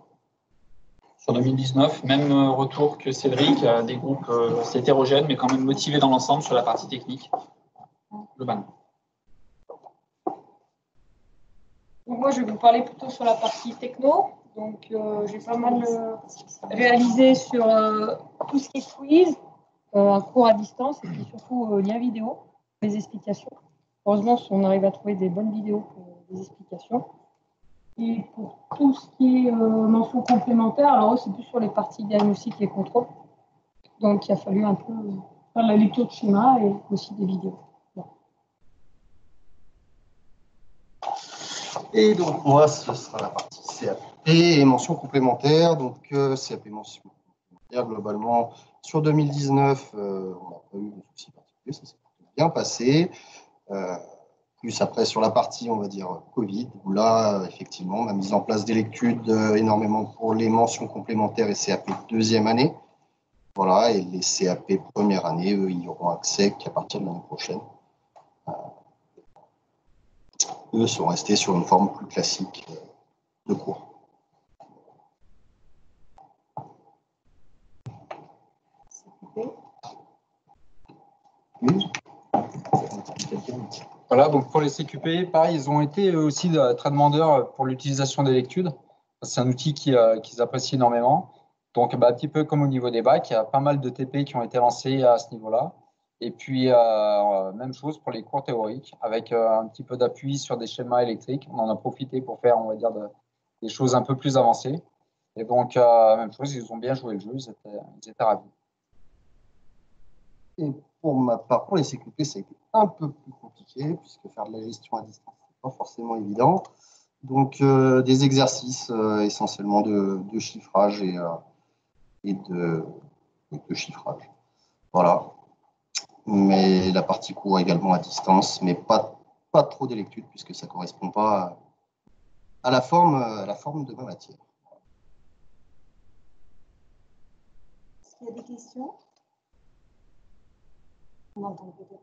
sur 2019. Même retour que Cédric, des groupes c'est hétérogènes, mais quand même motivés dans l'ensemble sur la partie technique, globalement. Donc moi, je vais vous parler plutôt sur la partie techno. Donc, j'ai pas mal réalisé sur tout ce qui est quiz, un cours à distance et puis surtout lien vidéo, les explications. Heureusement, on arrive à trouver des bonnes vidéos pour les explications. Et pour tout ce qui est mention complémentaire, alors eux, c'est plus sur les parties diagnostic et contrôle. Donc, il a fallu un peu faire la lecture de schéma et aussi des vidéos. Bon. Et donc, moi, ce sera la partie CAP et mention complémentaire. Donc, CAP mention complémentaire, globalement, sur 2019, on n'a pas eu de soucis particuliers, ça s'est bien passé. Plus après sur la partie, on va dire, Covid, où là, effectivement, on a mis en place des lectures énormément pour les mentions complémentaires et CAP deuxième année. Voilà, et les CAP première année, eux, ils auront accès qu'à partir de l'année prochaine. Eux sont restés sur une forme plus classique de cours. Oui. Voilà, donc pour les CQP, pareil, ils ont été aussi très demandeurs pour l'utilisation des lectudes. C'est un outil qu'ils apprécient énormément. Donc, un petit peu comme au niveau des bacs, il y a pas mal de TP qui ont été lancés à ce niveau-là. Et puis, même chose pour les cours théoriques, avec un petit peu d'appui sur des schémas électriques. On en a profité pour faire, on va dire, des choses un peu plus avancées. Et donc, même chose, ils ont bien joué le jeu, ils étaient ravis. Et pour ma part, pour les CQP, ça a été un peu plus compliqué, puisque faire de la gestion à distance, ce n'est pas forcément évident. Donc, des exercices essentiellement de chiffrage et de chiffrage. Voilà. Mais la partie cours également à distance, mais pas trop d'électudes, puisque ça ne correspond pas à la forme de ma matière. Est-ce qu'il y a des questions? On entend peut-être.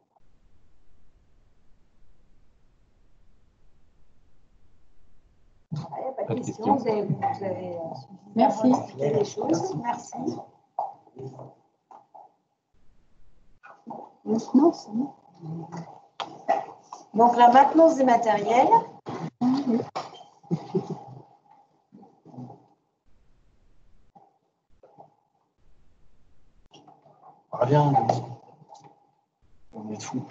Il n'y a pas de questions. Vous avez Merci. expliqué les choses. Merci. Maintenance. Donc, la maintenance des matériels. Rien. On est fou.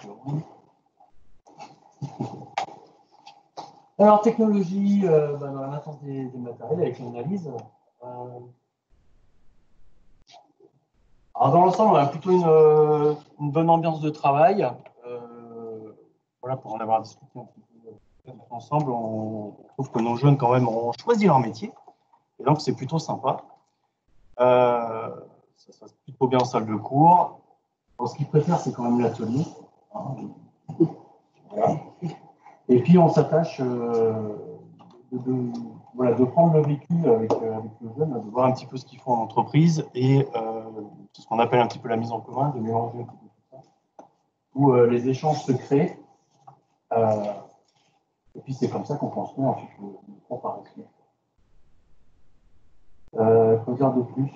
Alors, technologie dans la maintenance des matériels avec l'analyse. Alors, dans l'ensemble, on a plutôt une bonne ambiance de travail. Voilà, pour en avoir discuté un petit peu ensemble, on trouve que nos jeunes, quand même, ont choisi leur métier. Et donc, c'est plutôt sympa. Ça se passe plutôt bien en salle de cours. Alors, ce qu'ils préfèrent, c'est quand même l'atelier. Voilà. Et puis, on s'attache de prendre le vécu avec le jeune, de voir un petit peu ce qu'ils font en entreprise et ce qu'on appelle un petit peu la mise en commun, de mélanger un petit peu tout ça, où les échanges se créent. Et puis, c'est comme ça qu'on construit ensuite le cours par la suite. Faut dire de plus.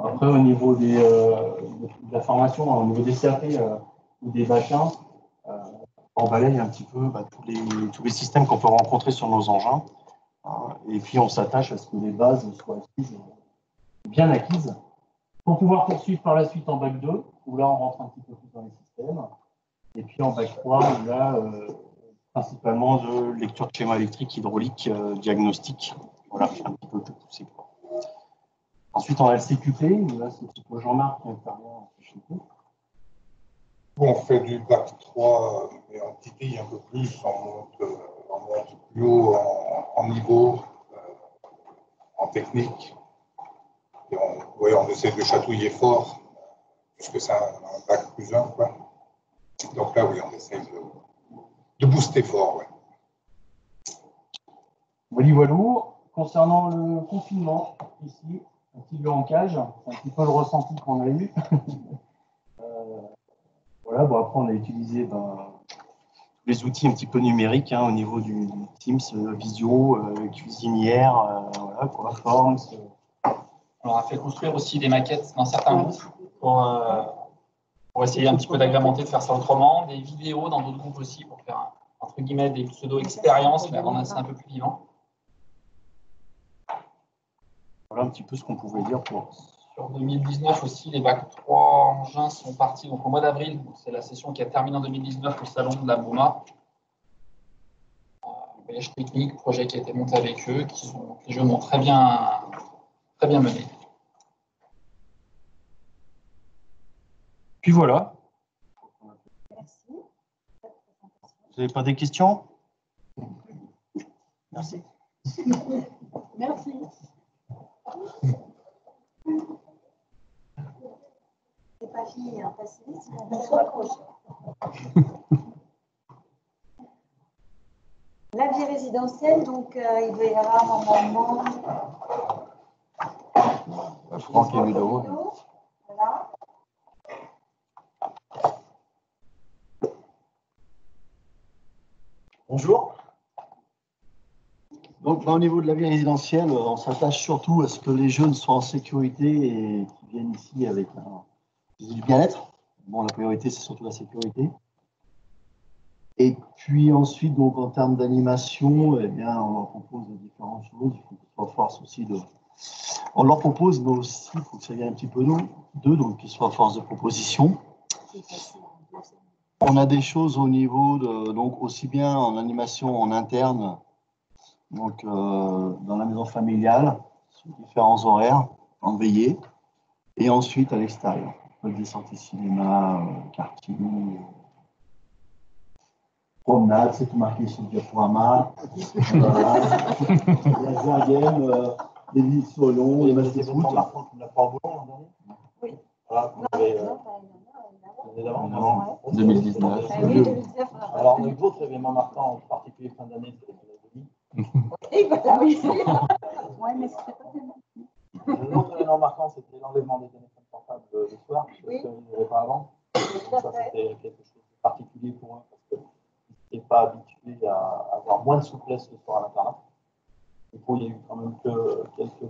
Après, au niveau de la formation, au niveau des CAP ou des bacs 1, on balaye un petit peu tous les systèmes qu'on peut rencontrer sur nos engins. Et puis, on s'attache à ce que les bases soient acquises, bien acquises, pour pouvoir poursuivre par la suite en bac 2, où là, on rentre un petit peu plus dans les systèmes. Et puis en bac 3, où là, principalement de lecture de schéma électrique, hydraulique, diagnostic. Voilà, un petit peu tout ces points. Ensuite, on a le CQP, où là, c'est plutôt Jean-Marc qui intervient chez nous. On fait du bac 3, mais on titille un peu plus, on monte plus haut en niveau, en technique. Et on essaie de chatouiller fort, puisque c'est un bac plus 1, quoi. Donc là, oui, on essaie de booster fort. Ouais. Voilà. Concernant le confinement, ici, un petit peu en cage, c'est un petit peu le ressenti qu'on a eu. Voilà, bon, après, on a utilisé les outils un petit peu numériques au niveau du Teams, Visio, Cuisinière, voilà, quoi, Forms, On leur a fait construire aussi des maquettes dans certains groupes pour essayer un petit peu d'agrémenter, de faire ça autrement. Des vidéos dans d'autres groupes aussi pour faire, entre guillemets, des pseudo-expériences, mais rendre ça un peu plus vivant. Voilà un petit peu ce qu'on pouvait dire pour... Sur 2019 aussi, les bacs 3 engins sont partis donc, au mois d'avril. C'est la session qui a terminé en 2019 au salon de la BOMA. Voyage technique, projet qui a été monté avec eux, les jeunes ont très bien mené. Puis voilà. Merci. Vous n'avez pas des questions? Merci. Merci. C'est pas fini, hein, passez vite, sinon on se raccroche. La vie résidentielle, donc il va y avoir normalement Franck et Ludo. Voilà. Bonjour. Donc, au niveau de la vie résidentielle, on s'attache surtout à ce que les jeunes soient en sécurité et qu'ils viennent ici avec du bien-être. Bon, la priorité, c'est surtout la sécurité. Et puis ensuite, donc, en termes d'animation, eh bien, on leur propose différentes choses. Il faut qu'ils soient force aussi de... On leur propose, mais aussi, il faut que ça vienne un petit peu d'eux, donc qu'ils soient force de proposition. On a des choses au niveau de, donc aussi bien en animation en interne, donc dans la maison familiale, sur différents horaires, en veillée, et ensuite à l'extérieur. Des sorties cinéma, karting, promenade, c'est tout marqué sur le diaporama. Laser game, des visites solons, des matchs de foot. La Port Boulogne l'an dernier? Oui. Voilà, vous avez, l'année d'avant 2019. Oui, 2019. Alors, notre autre événement marquant, en particulier fin d'année, c'est la Et voilà, oui. Oui, mais c'était pas tellement. L'autre événement marquant, c'était l'enlèvement des téléphones portables le soir, parce qu'ils n'y avait pas avant. Donc ça, c'était quelque chose de particulier pour eux, parce qu'ils n'étaient pas habitués à avoir moins de souplesse le soir à l'internat. Du coup, il y a eu quand même que quelques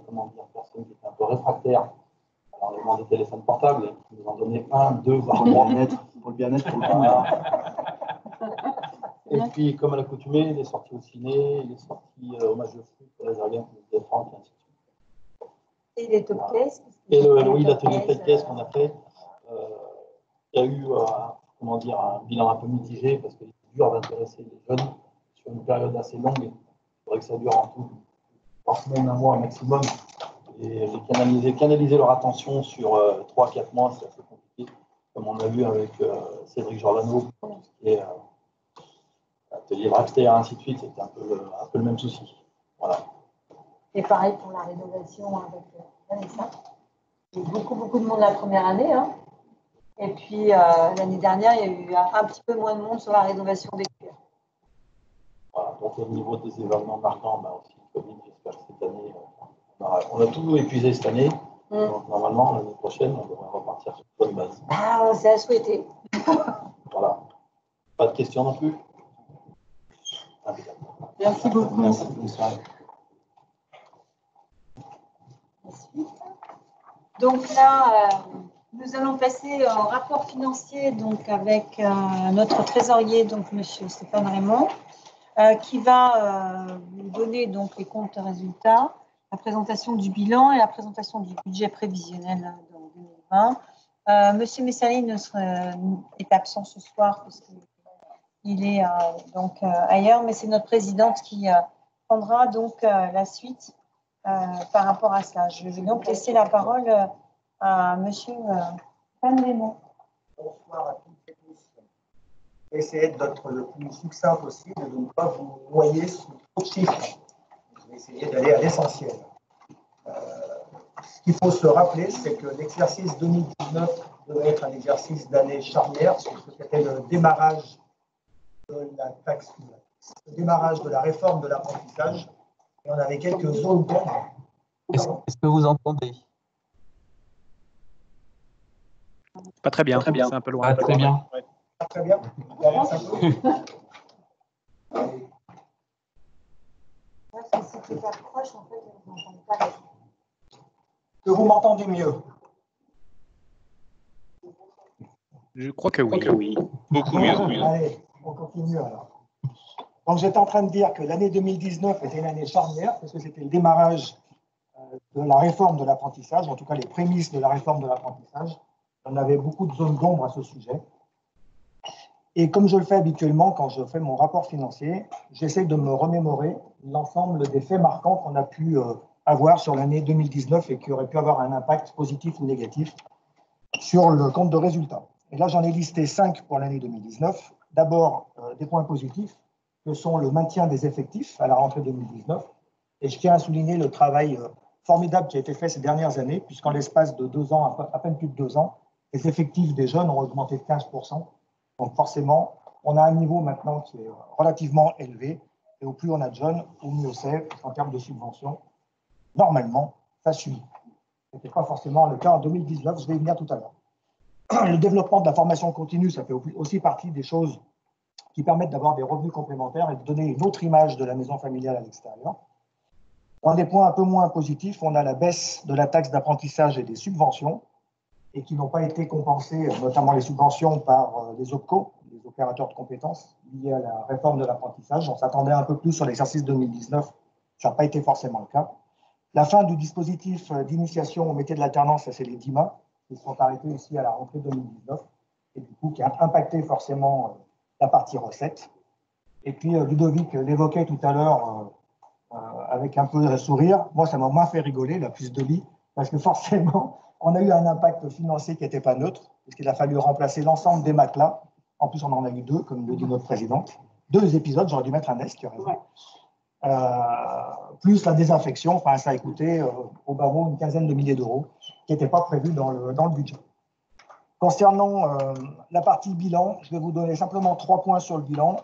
personnes qui étaient un peu réfractaires à l'enlèvement des téléphones portables, et qui nous en donnaient 1, 2, voire 3. Pour le bien-être, pour le Et puis, comme à l'accoutumée, les sorties au ciné, les sorties hommage de foot, les Ariens, les Franck, et ainsi de suite. Et les top cases. Et oui, l'atelier top case qu'on a fait, il y a eu un bilan un peu mitigé parce qu'il est dur d'intéresser les jeunes sur une période assez longue. Il faudrait que ça dure en tout 3 semaines, un mois maximum. Et canaliser leur attention sur 3-4 mois, c'est assez compliqué. Comme on a vu avec Cédric Giordano, pour tout ce qui est atelier Braxter, ainsi de suite, c'était un peu le même souci. Voilà. Et pareil pour la rénovation avec Vanessa. Il y a eu beaucoup de monde la première année. Hein. Et puis l'année dernière, il y a eu un petit peu moins de monde sur la rénovation des cuirs. Voilà, donc au niveau des événements marquants, aussi le Covid, j'espère que cette année, on a tout épuisé cette année. Donc normalement, l'année prochaine, on devrait repartir sur une bonne base. Ah, c'est à souhaiter. Voilà. Pas de questions non plus? Merci beaucoup. Merci, bonne soirée. Donc là, nous allons passer au rapport financier donc avec notre trésorier, donc Monsieur Stéphane Raymond, qui va nous donner donc les comptes résultats, la présentation du bilan et la présentation du budget prévisionnel dans 2020. Monsieur Messaline est absent ce soir parce qu'il est ailleurs, mais c'est notre présidente qui prendra donc la suite par rapport à cela. Je vais donc laisser la parole à Monsieur Stéphane Raymond. Bonsoir à toutes et tous. Je vais essayer d'être le plus succinct possible et de ne pas vous noyer sous trop de chiffres. Je vais essayer d'aller à l'essentiel. Ce qu'il faut se rappeler, c'est que l'exercice 2019 devait être un exercice d'année charnière sur ce qu'était le démarrage de la taxe, le démarrage de la réforme de l'apprentissage. Et on avait quelques zones d'ombre. Est-ce que vous entendez? Pas très bien, c'est un peu loin. Pas très bien. Ouais. Pas très bien. Si tu t'approches, en fait, on n'entend pas. Que vous m'entendez mieux? Je crois que oui. Beaucoup mieux. Allez, on continue alors. Donc, j'étais en train de dire que l'année 2019 était une année charnière, parce que c'était le démarrage de la réforme de l'apprentissage, en tout cas les prémices de la réforme de l'apprentissage. On avait beaucoup de zones d'ombre à ce sujet. Et comme je le fais habituellement quand je fais mon rapport financier, j'essaie de me remémorer l'ensemble des faits marquants qu'on a pu avoir sur l'année 2019 et qui auraient pu avoir un impact positif ou négatif sur le compte de résultats. Et là, j'en ai listé 5 pour l'année 2019. D'abord, des points positifs, que sont le maintien des effectifs à la rentrée 2019. Et je tiens à souligner le travail formidable qui a été fait ces dernières années, puisqu'en l'espace de 2 ans, à peine plus de 2 ans, les effectifs des jeunes ont augmenté de 15%. Donc forcément, on a un niveau maintenant qui est relativement élevé. Et au plus on a de jeunes, au mieux c'est en termes de subventions. Normalement, ça suit. Ce n'était pas forcément le cas en 2019, je vais y venir tout à l'heure. Le développement de la formation continue, ça fait aussi partie des choses qui permettent d'avoir des revenus complémentaires et de donner une autre image de la maison familiale à l'extérieur. Dans des points un peu moins positifs, on a la baisse de la taxe d'apprentissage et des subventions, et qui n'ont pas été compensées, notamment les subventions par les OPCO, les opérateurs de compétences, liés à la réforme de l'apprentissage. On s'attendait un peu plus sur l'exercice 2019, ça n'a pas été forcément le cas. La fin du dispositif d'initiation au métier de l'alternance, ça c'est les DIMA, qui sont arrêtés ici à la rentrée 2019, et du coup qui a impacté forcément la partie recette. Et puis Ludovic l'évoquait tout à l'heure avec un peu de sourire. Moi, ça m'a moins fait rigoler, la puce de lit, parce que forcément, on a eu un impact financier qui n'était pas neutre, puisqu'il a fallu remplacer l'ensemble des matelas. En plus, on en a eu 2, comme le dit notre présidente. 2 épisodes, j'aurais dû mettre un S, qui a raison. Plus la désinfection, enfin, ça a coûté au barreau une quinzaine de milliers d'euros, qui n'étaient pas prévus dans le budget. Concernant la partie bilan, je vais vous donner simplement 3 points sur le bilan.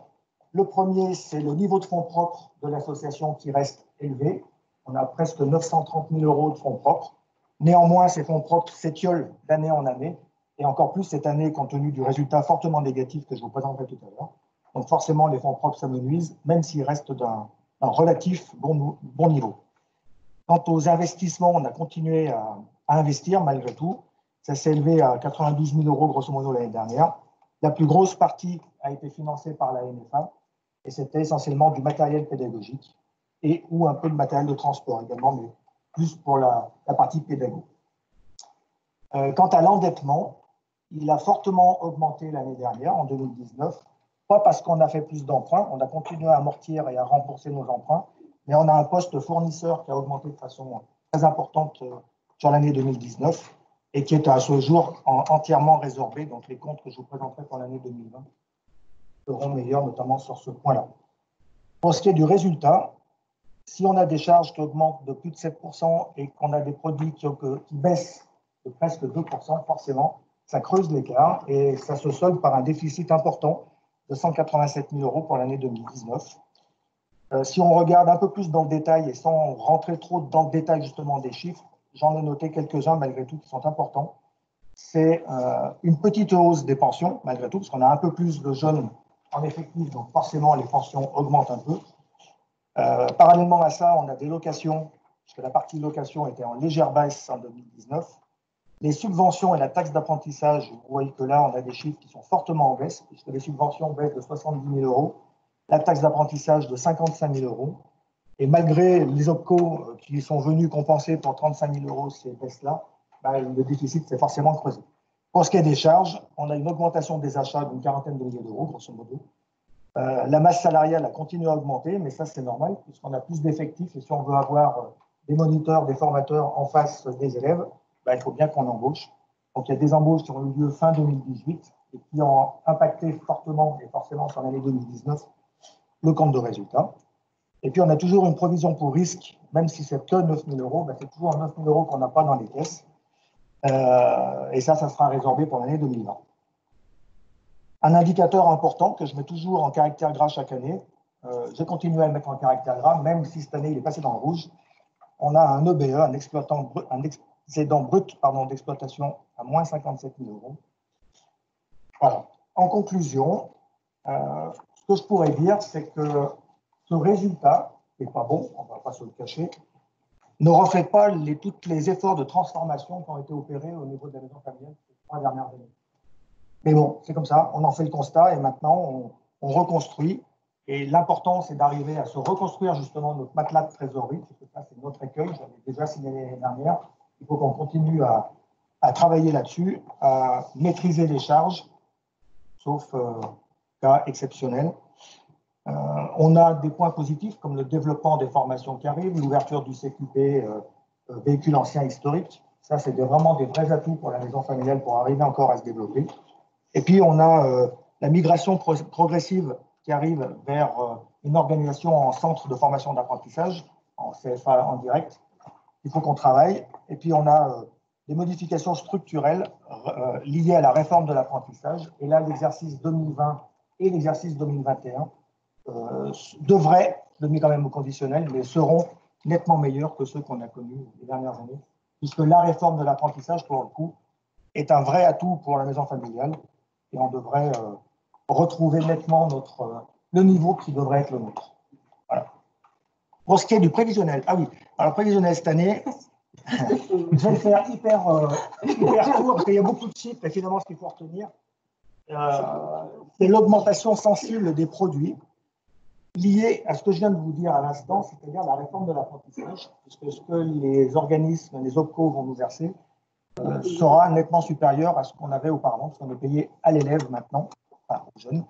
Le premier, c'est le niveau de fonds propres de l'association qui reste élevé. On a presque 930 000 euros de fonds propres. Néanmoins, ces fonds propres s'étiolent d'année en année, et encore plus cette année compte tenu du résultat fortement négatif que je vous présenterai tout à l'heure. Donc forcément, les fonds propres s'amenuisent, même s'ils restent d'un relatif bon niveau. Quant aux investissements, on a continué à investir malgré tout. Ça s'est élevé à 92 000 euros grosso modo l'année dernière. La plus grosse partie a été financée par la NFA, et c'était essentiellement du matériel pédagogique et ou un peu de matériel de transport également, mais plus pour la partie pédagogique. Quant à l'endettement, il a fortement augmenté l'année dernière, en 2019, pas parce qu'on a fait plus d'emprunts, on a continué à amortir et à rembourser nos emprunts, mais on a un poste fournisseur qui a augmenté de façon très importante sur l'année 2019 et qui est à ce jour entièrement résorbé. Donc les comptes que je vous présenterai pour l'année 2020 seront meilleurs, notamment sur ce point-là. Pour ce qui est du résultat, si on a des charges qui augmentent de plus de 7% et qu'on a des produits qui baissent de presque 2%, forcément, ça creuse l'écart et ça se solde par un déficit important de 187 000 euros pour l'année 2019. Si on regarde un peu plus dans le détail et sans rentrer trop dans le détail justement des chiffres, j'en ai noté quelques-uns malgré tout qui sont importants. C'est une petite hausse des pensions malgré tout, parce qu'on a un peu plus de jeunes en effectif, donc forcément les pensions augmentent un peu. Parallèlement à ça, on a des locations, puisque la partie location était en légère baisse en 2019. Les subventions et la taxe d'apprentissage, vous voyez que là, on a des chiffres qui sont fortement en baisse, puisque les subventions baissent de 70 000 euros, la taxe d'apprentissage de 55 000 euros. Et malgré les OPCO qui sont venus compenser pour 35 000 euros ces baisses-là, le déficit s'est forcément creusé. Pour ce qui est des charges, on a une augmentation des achats d'une quarantaine de milliers d'euros, grosso modo. La masse salariale a continué à augmenter, mais ça, c'est normal, puisqu'on a plus d'effectifs et si on veut avoir des moniteurs, des formateurs en face des élèves, il faut bien qu'on embauche. Donc, il y a des embauches qui ont eu lieu fin 2018 et qui ont impacté fortement et forcément sur l'année 2019 le compte de résultat. Et puis, on a toujours une provision pour risque, même si c'est que 9 000 euros, c'est toujours 9 000 euros qu'on n'a pas dans les caisses. Et ça sera résorbé pour l'année 2020. Un indicateur important que je mets toujours en caractère gras chaque année, j'ai continué à le mettre en caractère gras, même si cette année il est passé dans le rouge. On a un EBE, un excédent brut d'exploitation à moins 57 000 euros. Voilà. En conclusion, ce que je pourrais dire, c'est que ce résultat n'est pas bon, on ne va pas se le cacher, ne reflète pas tous les efforts de transformation qui ont été opérés au niveau de la maison familiale ces 3 dernières années. Mais bon, c'est comme ça, on en fait le constat et maintenant on reconstruit. Et l'important, c'est d'arriver à se reconstruire justement notre matelas de trésorerie, parce que ça, c'est notre écueil, j'avais déjà signalé l'année dernière. Il faut qu'on continue à travailler là-dessus, à maîtriser les charges, sauf cas exceptionnels. On a des points positifs comme le développement des formations qui arrivent, l'ouverture du CQP, véhicule ancien historique. Ça, c'est vraiment des vrais atouts pour la maison familiale pour arriver encore à se développer. Et puis, on a la migration progressive qui arrive vers une organisation en centre de formation d'apprentissage, en CFA en direct. Il faut qu'on travaille. Et puis, on a des modifications structurelles liées à la réforme de l'apprentissage. Et là, l'exercice 2020 et l'exercice 2021 devraient, je le mets quand même au conditionnel, mais seront nettement meilleurs que ceux qu'on a connus les dernières années, puisque la réforme de l'apprentissage, pour le coup, est un vrai atout pour la maison familiale. Et on devrait retrouver nettement le niveau qui devrait être le nôtre. Voilà. Pour ce qui est du prévisionnel, ah oui, alors prévisionnel cette année, je vais le faire hyper court parce qu'il y a beaucoup de chiffres et finalement ce qu'il faut retenir, c'est l'augmentation sensible des produits liée à ce que je viens de vous dire à l'instant, c'est-à-dire la réforme de l'apprentissage, puisque ce que les organismes, les OPCO vont nous verser sera nettement supérieur à ce qu'on avait auparavant, parce qu'on est payé à l'élève maintenant, enfin aux jeunes.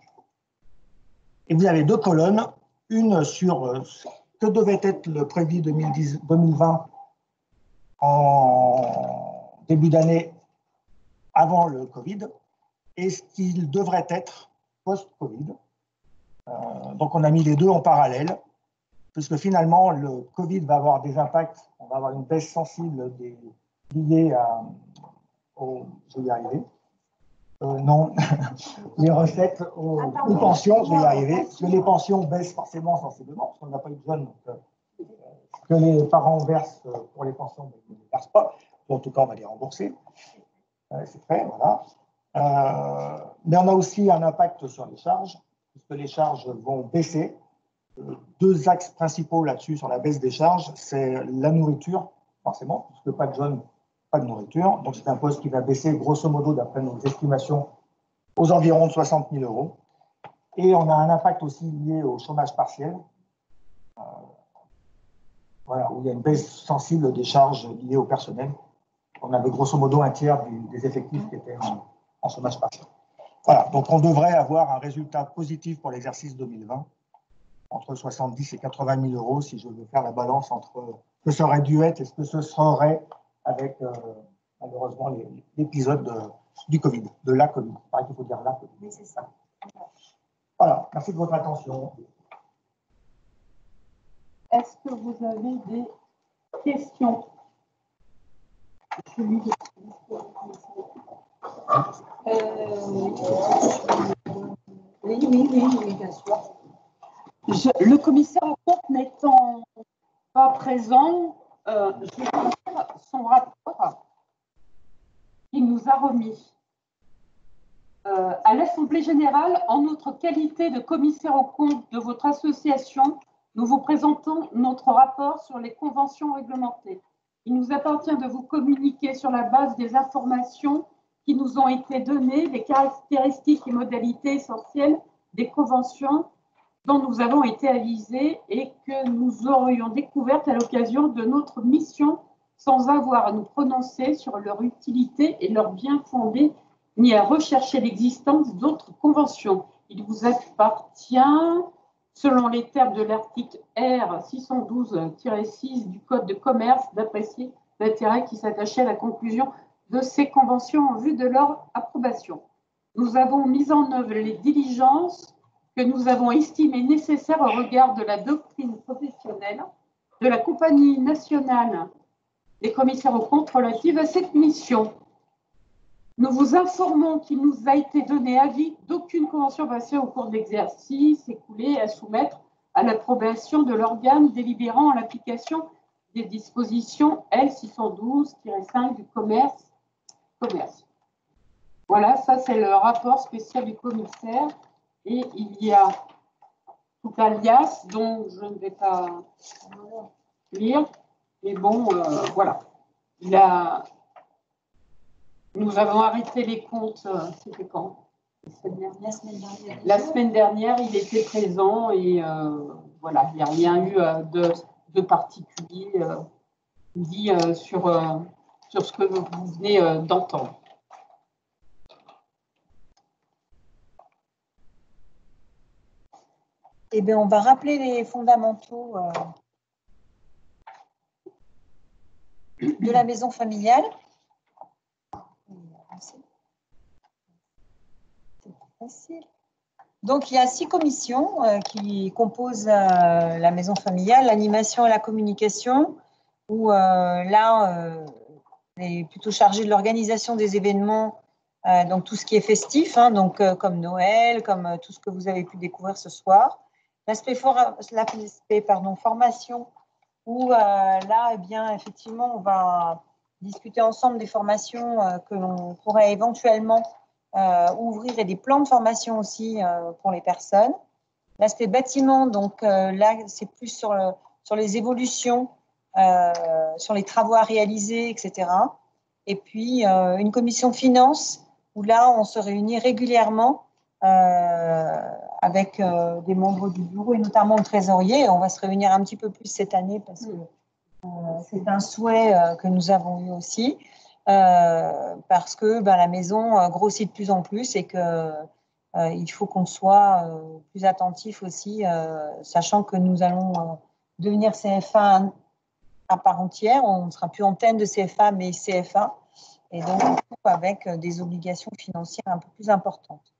Et vous avez 2 colonnes, une sur ce que devait être le prévis 2020 en début d'année avant le Covid, et ce qu'il devrait être post-Covid. Donc on a mis les deux en parallèle, puisque finalement le Covid va avoir des impacts, on va avoir une baisse sensible liée je vais y arriver. Non, les recettes aux pensions, je vais y arriver, parce que les pensions baissent forcément sensiblement, parce qu'on n'a pas eu de jeunes, que les parents versent pour les pensions, mais ils ne les versent pas, en tout cas on va les rembourser, c'est fait, voilà. Mais on a aussi un impact sur les charges, puisque les charges vont baisser. 2 axes principaux là-dessus, sur la baisse des charges, c'est la nourriture, forcément, puisque pas de jeunes, pas de nourriture. Donc, c'est un poste qui va baisser, grosso modo, d'après nos estimations, aux environs de 60 000 €. Et on a un impact aussi lié au chômage partiel, voilà, où il y a une baisse sensible des charges liées au personnel. On avait grosso modo un tiers des effectifs qui étaient en chômage partiel. Voilà, donc on devrait avoir un résultat positif pour l'exercice 2020, entre 70 et 80 000 € si je veux faire la balance entre ce que ça aurait dû être et ce que ce serait avec, malheureusement, l'épisode du Covid, de la Covid. Il paraît qu'il faut dire la Covid. Oui, c'est ça. Voilà, merci de votre attention. Est-ce que vous avez des questions? Oui, bien sûr. Le commissaire aux comptes n'étant pas présent, je vais vous lire son rapport qu'il nous a remis. À l'Assemblée générale, en notre qualité de commissaire aux comptes de votre association, nous vous présentons notre rapport sur les conventions réglementées. Il nous appartient de vous communiquer sur la base des informations qui nous ont été données les caractéristiques et modalités essentielles des conventions dont nous avons été avisés et que nous aurions découvertes à l'occasion de notre mission sans avoir à nous prononcer sur leur utilité et leur bien fondé, ni à rechercher l'existence d'autres conventions. Il vous appartient, selon les termes de l'article R 612-6 du Code de commerce, d'apprécier l'intérêt qui s'attachait à la conclusion de ces conventions en vue de leur approbation. Nous avons mis en œuvre les diligences que nous avons estimées nécessaires au regard de la doctrine professionnelle de la Compagnie nationale des commissaires aux comptes relative à cette mission. Nous vous informons qu'il nous a été donné avis d'aucune convention passée au cours de l'exercice écoulé à soumettre à l'approbation de l'organe délibérant en l'application des dispositions L612-5 du commerce. Voilà, ça c'est le rapport spécial du commissaire. Et il y a tout un lias dont je ne vais pas lire. Mais bon, voilà. Nous avons arrêté les comptes, c'était quand? La semaine dernière, il était présent et voilà, il n'y a rien eu de particulier dit sur ce que vous venez d'entendre. Eh bien, on va rappeler les fondamentaux de la maison familiale. C'est facile. Donc, il y a 6 commissions qui composent la maison familiale, l'animation et la communication, où là, on est plutôt chargé de l'organisation des événements, donc tout ce qui est festif, hein, donc comme Noël, comme tout ce que vous avez pu découvrir ce soir. L'aspect formation, où là, eh bien, effectivement, on va discuter ensemble des formations que l'on pourrait éventuellement ouvrir et des plans de formation aussi pour les personnes. L'aspect bâtiment, donc là, c'est plus sur les évolutions, sur les travaux à réaliser, etc. Et puis, une commission finance, où là, on se réunit régulièrement avec des membres du bureau et notamment le trésorier. On va se réunir un petit peu plus cette année parce que c'est un souhait que nous avons eu aussi, parce que la maison grossit de plus en plus et qu'il faut qu'on soit plus attentif aussi, sachant que nous allons devenir CFA à part entière. On ne sera plus antenne de CFA, mais CFA, et donc avec des obligations financières un peu plus importantes.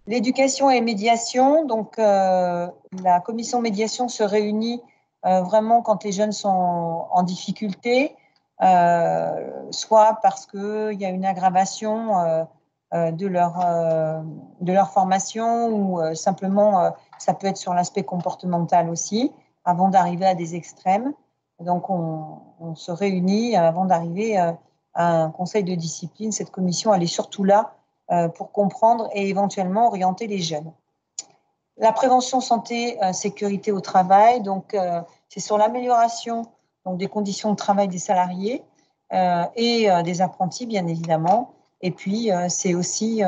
L'éducation et médiation, donc la commission médiation se réunit vraiment quand les jeunes sont en difficulté, soit parce qu'il y a une aggravation de leur formation, ou simplement ça peut être sur l'aspect comportemental aussi, avant d'arriver à des extrêmes. Donc on se réunit avant d'arriver à un conseil de discipline. Cette commission, elle est surtout là pour comprendre et éventuellement orienter les jeunes. La prévention santé, sécurité au travail, donc c'est sur l'amélioration des conditions de travail des salariés et des apprentis, bien évidemment. Et puis, c'est aussi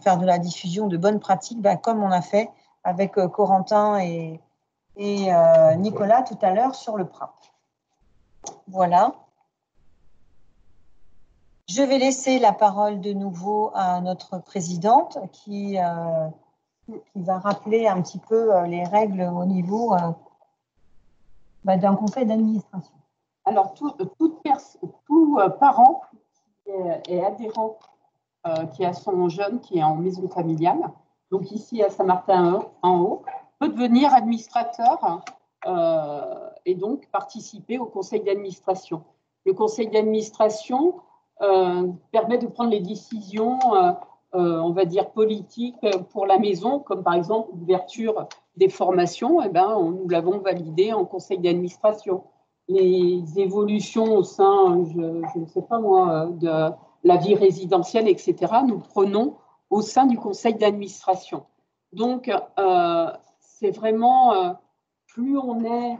faire de la diffusion de bonnes pratiques, comme on a fait avec Corentin et Nicolas tout à l'heure sur le PRAP. Voilà. Je vais laisser la parole de nouveau à notre présidente qui va rappeler un petit peu les règles au niveau d'un conseil d'administration. Alors, tout parent qui est adhérent, qui a son jeune qui est en maison familiale, donc ici à Saint-Martin en haut, peut devenir administrateur et donc participer au conseil d'administration. Le conseil d'administration permet de prendre les décisions, on va dire, politiques pour la maison, comme par exemple l'ouverture des formations. Nous l'avons validé en conseil d'administration. Les évolutions au sein, je ne sais pas moi, de la vie résidentielle, etc., nous prenons au sein du conseil d'administration. Donc, c'est vraiment, plus on est,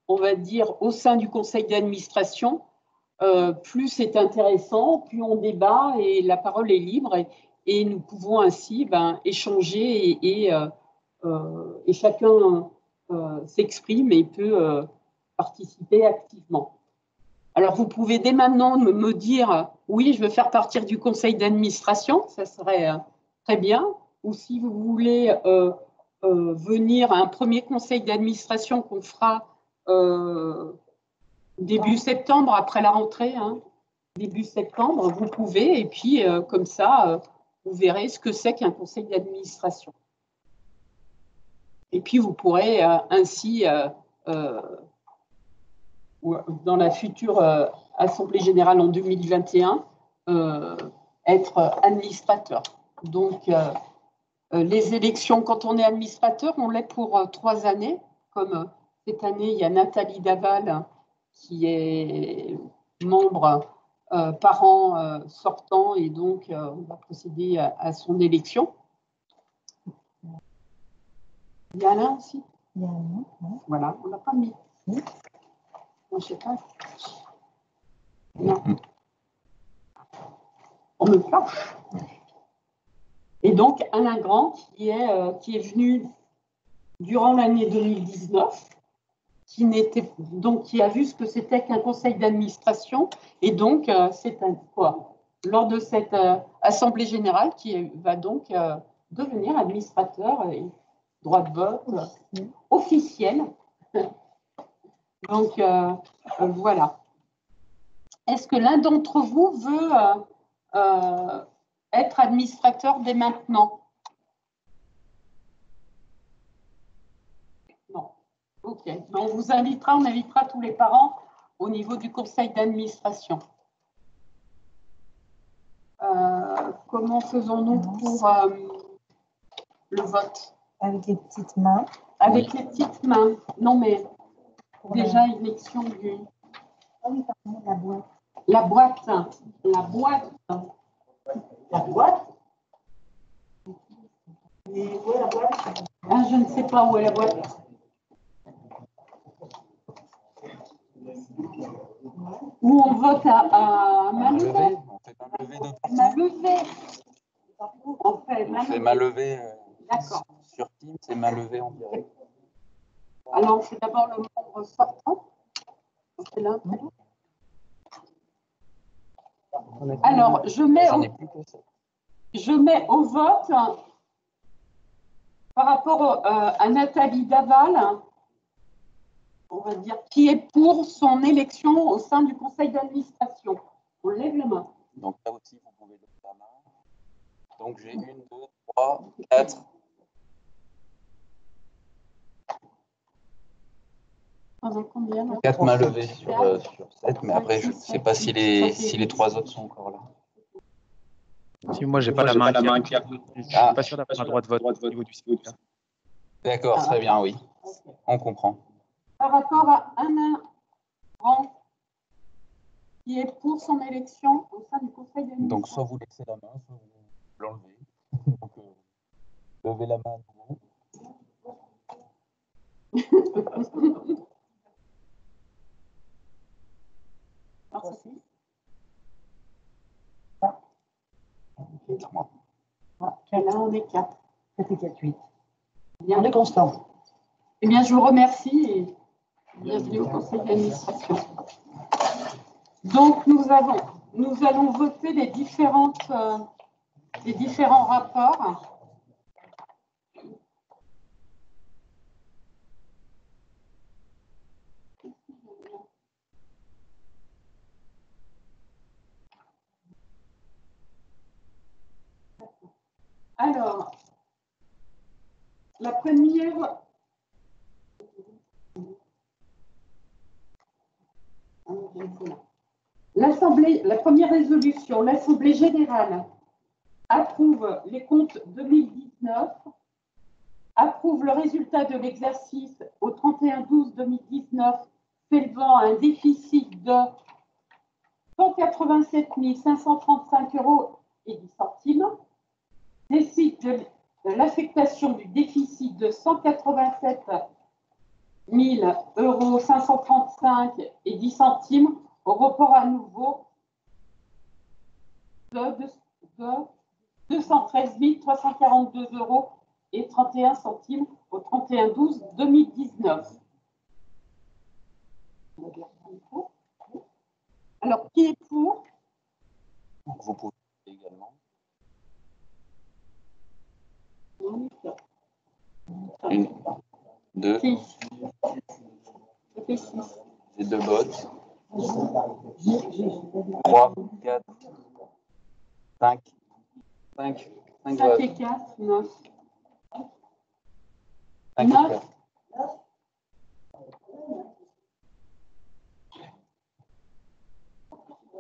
on va dire, au sein du conseil d'administration, plus c'est intéressant, plus on débat et la parole est libre et nous pouvons ainsi échanger et chacun s'exprime et peut participer activement. Alors, vous pouvez dès maintenant me dire « Oui, je veux faire partir du conseil d'administration », ça serait très bien. Ou si vous voulez venir à un premier conseil d'administration qu'on fera début septembre, après la rentrée, début septembre, vous pouvez. Et puis, comme ça, vous verrez ce que c'est qu'un conseil d'administration. Et puis, vous pourrez ainsi, dans la future Assemblée générale en 2021, être administrateur. Donc, les élections, quand on est administrateur, on l'est pour 3 années. Comme cette année, il y a Nathalie Daval qui est membre par an sortant et donc on va procéder à son élection. Il y a Alain aussi. Voilà, on l'a pas mis. Je ne sais pas. Non. On me fâche. Et donc, Alain Grand, qui est venu durant l'année 2019, qui a vu ce que c'était qu'un conseil d'administration. Et donc, c'est lors de cette assemblée générale qui va donc devenir administrateur et droit de vote officiel. Donc, voilà. Est-ce que l'un d'entre vous veut être administrateur dès maintenant? Non. OK. On vous invitera, on invitera tous les parents au niveau du conseil d'administration. Comment faisons-nous pour le vote? Avec les petites mains. Avec les petites mains. Non, mais déjà, élection du... Ah oui, pardon, la boîte. La boîte. La boîte. La boîte? Et où est la boîte? Ah, je ne sais pas où est la boîte. Où on vote à main levée. On fait main levée de partout. Main levée. On fait main levée D'accord. sur Teams et main levée en direct. Alors, on fait d'abord le membre sortant. C'est là. Alors, je mets au vote par rapport à Nathalie Daval, on va dire, qui est pour son élection au sein du conseil d'administration. On lève la main. Donc là aussi, vous pouvez lever la main. Donc j'ai 1, 2, 3, 4. Combien? 4 mains levées sur 7, mais après, je ne sais pas si les 3 autres sont encore là. Si moi, j'ai pas la main qui a. Je ne suis pas sûr d'avoir un droit de vote au niveau du site. D'accord, très bien, oui. On comprend. Par rapport à Alain Grand, qui est pour son élection au sein du conseil d'administration. Donc, soit vous laissez la main, soit vous l'enlevez. Donc, levez la main à nouveau. Là, on est 4. 4 et 4, 8. Bien, on est constant. Eh bien, je vous remercie et bienvenue au conseil d'administration. Donc, nous allons voter les différents rapports. Alors, la première... La première résolution, l'Assemblée générale approuve les comptes 2019, approuve le résultat de l'exercice au 31/12/2019 s'élevant à un déficit de 187 535 € et 10 centimes, décide de l'affectation du déficit de 187 535 € et 10 centimes au report à nouveau de 213 342 € et 31 centimes au 31/12/2019. Alors, qui est pour? Vous pouvez également. 1, 2. J'ai 2 votes. 3, 4, 5 votes. et 4, 9. 5 et 4.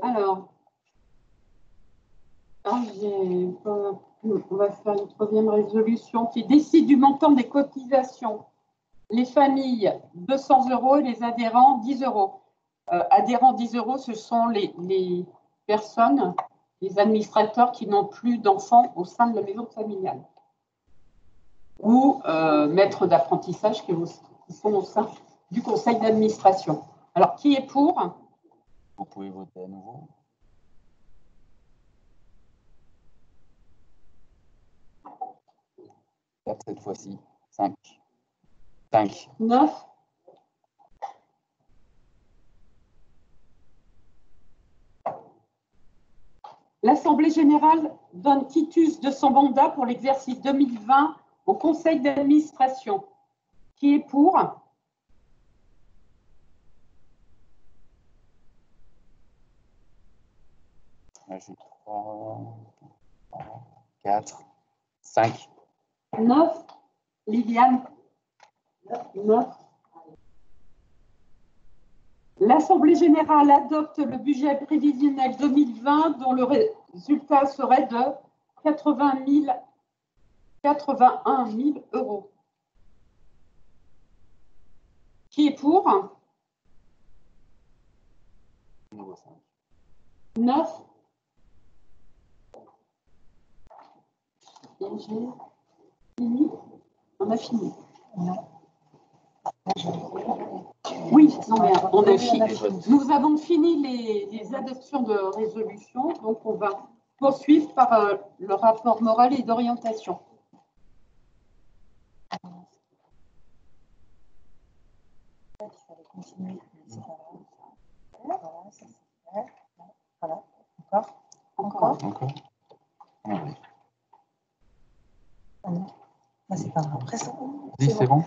Alors, on va faire une troisième résolution qui décide du montant des cotisations. Les familles, 200 € et les adhérents, 10 €. Adhérents, 10 €, ce sont les personnes, les administrateurs qui n'ont plus d'enfants au sein de la maison familiale. Ou maîtres d'apprentissage qui sont au sein du conseil d'administration. Alors, qui est pour? Vous pouvez voter à nouveau. 4 cette fois-ci. 5. 5. 9. L'Assemblée générale donne quitus de son mandat pour l'exercice 2020 au Conseil d'administration. Qui est pour? J'ai 3, 4, 5. 9. Liliane? 9. L'Assemblée générale adopte le budget prévisionnel 2020 dont le résultat serait de 81 000 euros. Qui est pour? 9. Fini? On a fini. Non. Oui, non, mais on a fini. Nous avons fini les adoptions de résolution, donc on va poursuivre par le rapport moral et d'orientation. Voilà, encore. C'est pas grave. Après, c'est bon.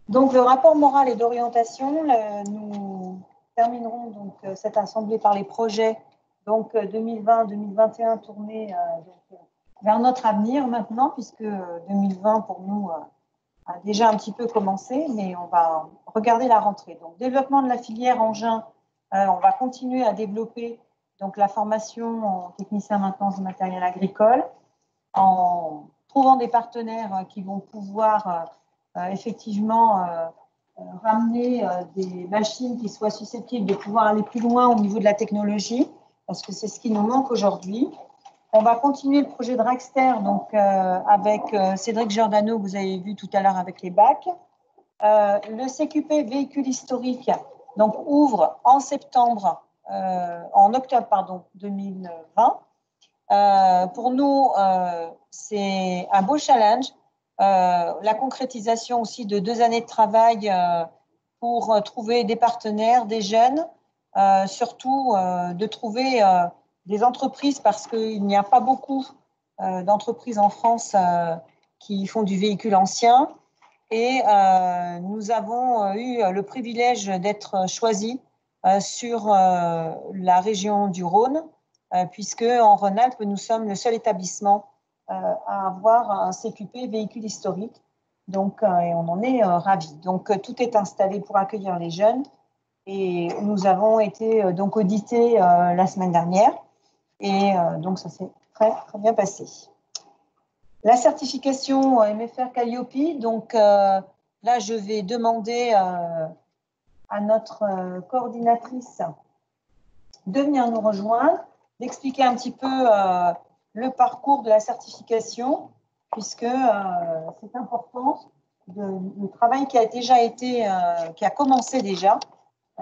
Donc, le rapport moral et d'orientation, nous terminerons donc cette assemblée par les projets donc 2020-2021 tournés vers notre avenir maintenant, puisque 2020 pour nous a déjà un petit peu commencé, mais on va regarder la rentrée. Donc, développement de la filière engin, on va continuer à développer donc la formation en technicien maintenance de matériel agricole, en trouvant des partenaires qui vont pouvoir effectivement ramener des machines qui soient susceptibles de pouvoir aller plus loin au niveau de la technologie, parce que c'est ce qui nous manque aujourd'hui. On va continuer le projet Dragster donc, avec Cédric Giordano, que vous avez vu tout à l'heure avec les bacs. Le CQP véhicule historique donc, ouvre en octobre 2020. Pour nous, c'est un beau challenge. La concrétisation aussi de 2 années de travail pour trouver des partenaires, des jeunes, surtout de trouver des entreprises parce qu'il n'y a pas beaucoup d'entreprises en France qui font du véhicule ancien. Et nous avons eu le privilège d'être choisis sur la région du Rhône, puisque en Rhône-Alpes, nous sommes le seul établissement à avoir un CQP véhicule historique. Donc, et on en est ravis. Donc, tout est installé pour accueillir les jeunes. Et nous avons été donc audités la semaine dernière. Et donc, ça s'est très, très bien passé. La certification MFR Calliope, donc là, je vais demander à notre coordinatrice de venir nous rejoindre, d'expliquer un petit peu le parcours de la certification, puisque c'est important, le travail qui a déjà été, qui a commencé déjà.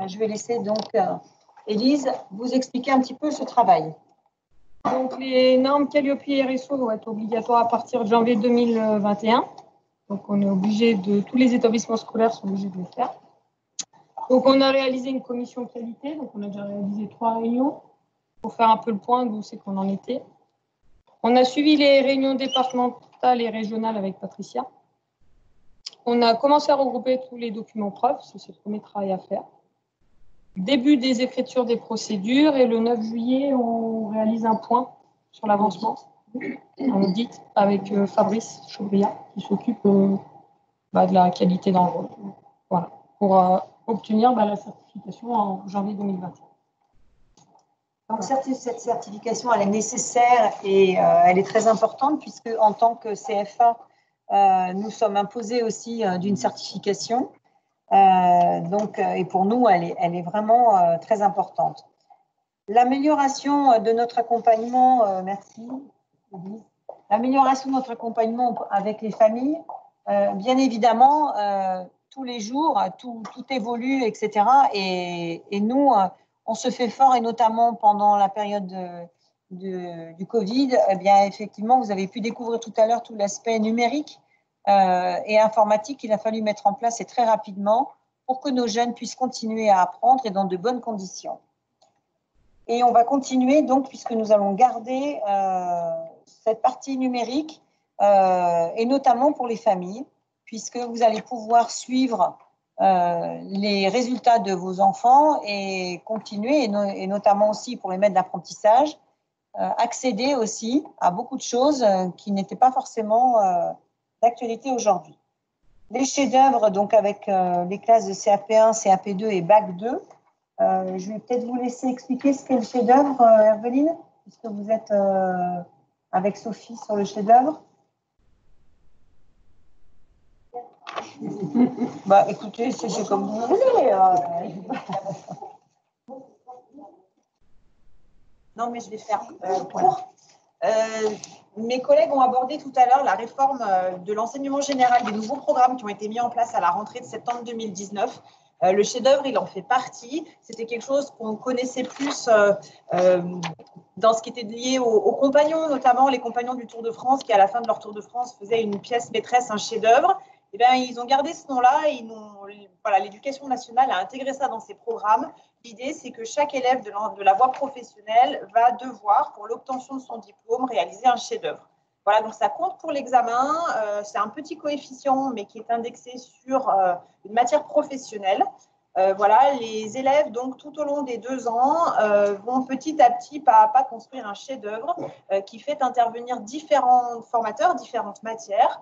Je vais laisser donc Élise vous expliquer un petit peu ce travail. Donc, les normes Calliope RSO vont être obligatoires à partir de janvier 2021. Donc, on est obligé tous les établissements scolaires sont obligés de le faire. Donc, on a réalisé une commission qualité. Donc, on a déjà réalisé 3 réunions pour faire un peu le point d'où c'est qu'on en était. On a suivi les réunions départementales et régionales avec Patricia. On a commencé à regrouper tous les documents preuves. C'est le premier travail à faire. Début des écritures des procédures et le 9 juillet, on réalise un point sur l'avancement, un audit avec Fabrice Chaubria qui s'occupe de la qualité dans le rôle. Voilà, pour obtenir la certification en janvier 2021. Donc, cette certification, elle est nécessaire et elle est très importante puisque en tant que CFA, nous sommes imposés aussi d'une certification. Et pour nous, elle est vraiment très importante. L'amélioration de notre accompagnement, merci, l'amélioration de notre accompagnement avec les familles, bien évidemment, tous les jours, tout évolue, etc. Et nous, on se fait fort, et notamment pendant la période du Covid, eh bien, effectivement, vous avez pu découvrir tout à l'heure tout l'aspect numérique et informatique qu'il a fallu mettre en place et très rapidement pour que nos jeunes puissent continuer à apprendre et dans de bonnes conditions. Et on va continuer donc, puisque nous allons garder cette partie numérique et notamment pour les familles, puisque vous allez pouvoir suivre les résultats de vos enfants et continuer, et notamment aussi pour les maîtres d'apprentissage, accéder aussi à beaucoup de choses qui n'étaient pas forcément d'actualité aujourd'hui. Les chefs-d'œuvre, donc avec les classes de CAP1, CAP2 et Bac 2, je vais peut-être vous laisser expliquer ce qu'est le chef-d'œuvre, Herveline, puisque vous êtes avec Sophie sur le chef-d'œuvre. Bah, écoutez, c'est comme vous voulez. Non, mais je vais faire court. Mes collègues ont abordé tout à l'heure la réforme de l'enseignement général, des nouveaux programmes qui ont été mis en place à la rentrée de septembre 2019. Le chef-d'œuvre, il en fait partie. C'était quelque chose qu'on connaissait plus dans ce qui était lié aux compagnons, notamment les compagnons du Tour de France, qui à la fin de leur Tour de France faisaient une pièce maîtresse, un chef-d'œuvre. Eh bien, ils ont gardé ce nom-là et voilà, l'Éducation nationale a intégré ça dans ses programmes. L'idée, c'est que chaque élève de la voie professionnelle va devoir, pour l'obtention de son diplôme, réaliser un chef-d'œuvre. Voilà, donc ça compte pour l'examen. C'est un petit coefficient, mais qui est indexé sur une matière professionnelle. Voilà, les élèves, donc, tout au long des 2 ans, vont petit à petit, pas à pas, construire un chef-d'œuvre qui fait intervenir différents formateurs, différentes matières,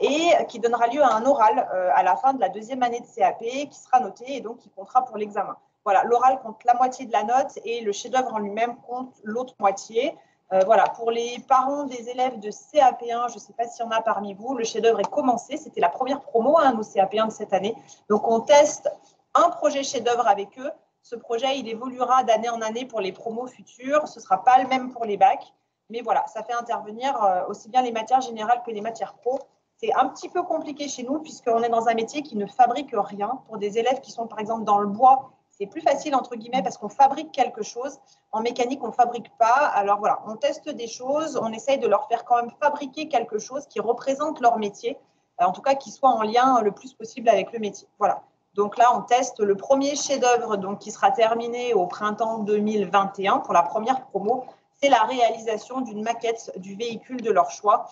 et qui donnera lieu à un oral à la fin de la 2e année de CAP, qui sera noté et donc qui comptera pour l'examen. Voilà, l'oral compte la moitié de la note et le chef-d'œuvre en lui-même compte l'autre moitié. Voilà, pour les parents des élèves de CAP1, je ne sais pas s'il y en a parmi vous, le chef-d'œuvre est commencé. C'était la première promo, nos CAP1 de cette année. Donc, on teste un projet chef-d'œuvre avec eux. Ce projet, il évoluera d'année en année pour les promos futures. Ce ne sera pas le même pour les bacs. Mais voilà, ça fait intervenir aussi bien les matières générales que les matières pro. C'est un petit peu compliqué chez nous puisqu'on est dans un métier qui ne fabrique rien. Pour des élèves qui sont par exemple dans le bois, c'est plus facile entre guillemets parce qu'on fabrique quelque chose. En mécanique, on ne fabrique pas. Alors voilà, on teste des choses, on essaye de leur faire quand même fabriquer quelque chose qui représente leur métier, en tout cas qui soit en lien le plus possible avec le métier. Voilà. Donc là, on teste le premier chef-d'œuvre qui sera terminé au printemps 2021 pour la première promo. C'est la réalisation d'une maquette du véhicule de leur choix.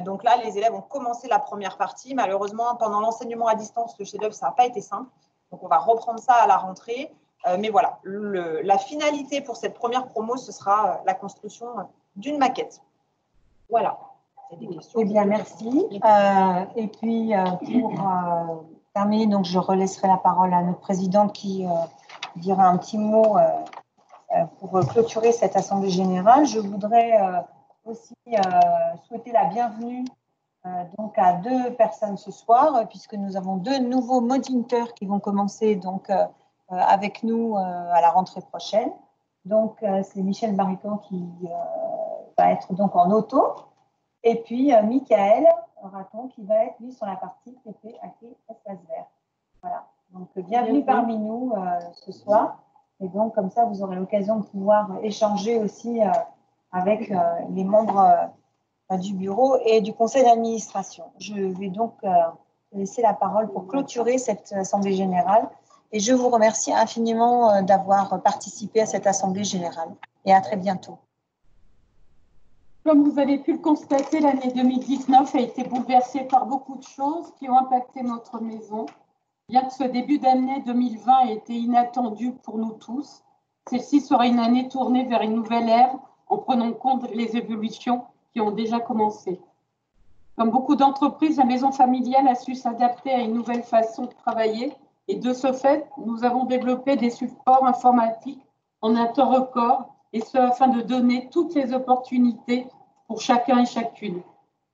Donc là, les élèves ont commencé la première partie. Malheureusement, pendant l'enseignement à distance, le chef-d'œuvre, ça n'a pas été simple. Donc, on va reprendre ça à la rentrée. Mais voilà, la finalité pour cette première promo, ce sera la construction d'une maquette. Voilà. Il y a des questions. Eh bien, merci. Et puis, pour terminer, donc, je relaisserai la parole à notre présidente qui dira un petit mot pour clôturer cette assemblée générale. Je voudrais aussi souhaiter la bienvenue donc à 2 personnes ce soir, puisque nous avons 2 nouveaux moniteurs qui vont commencer donc avec nous à la rentrée prochaine. Donc c'est Michel Barrican qui va être donc en auto, et puis Michael Raton qui va être lui sur la partie PP, AK, espace vert. Voilà. Donc bienvenue parmi nous ce soir. Et donc comme ça vous aurez l'occasion de pouvoir échanger aussi avec les membres du bureau et du conseil d'administration. Je vais donc laisser la parole pour clôturer cette assemblée générale et je vous remercie infiniment d'avoir participé à cette assemblée générale et à très bientôt. Comme vous avez pu le constater, l'année 2019 a été bouleversée par beaucoup de choses qui ont impacté notre maison. Bien que ce début d'année 2020 ait été inattendu pour nous tous, celle-ci sera une année tournée vers une nouvelle ère en prenant en compte les évolutions qui ont déjà commencé. Comme beaucoup d'entreprises, la maison familiale a su s'adapter à une nouvelle façon de travailler et de ce fait, nous avons développé des supports informatiques en un temps record et ce afin de donner toutes les opportunités pour chacun et chacune.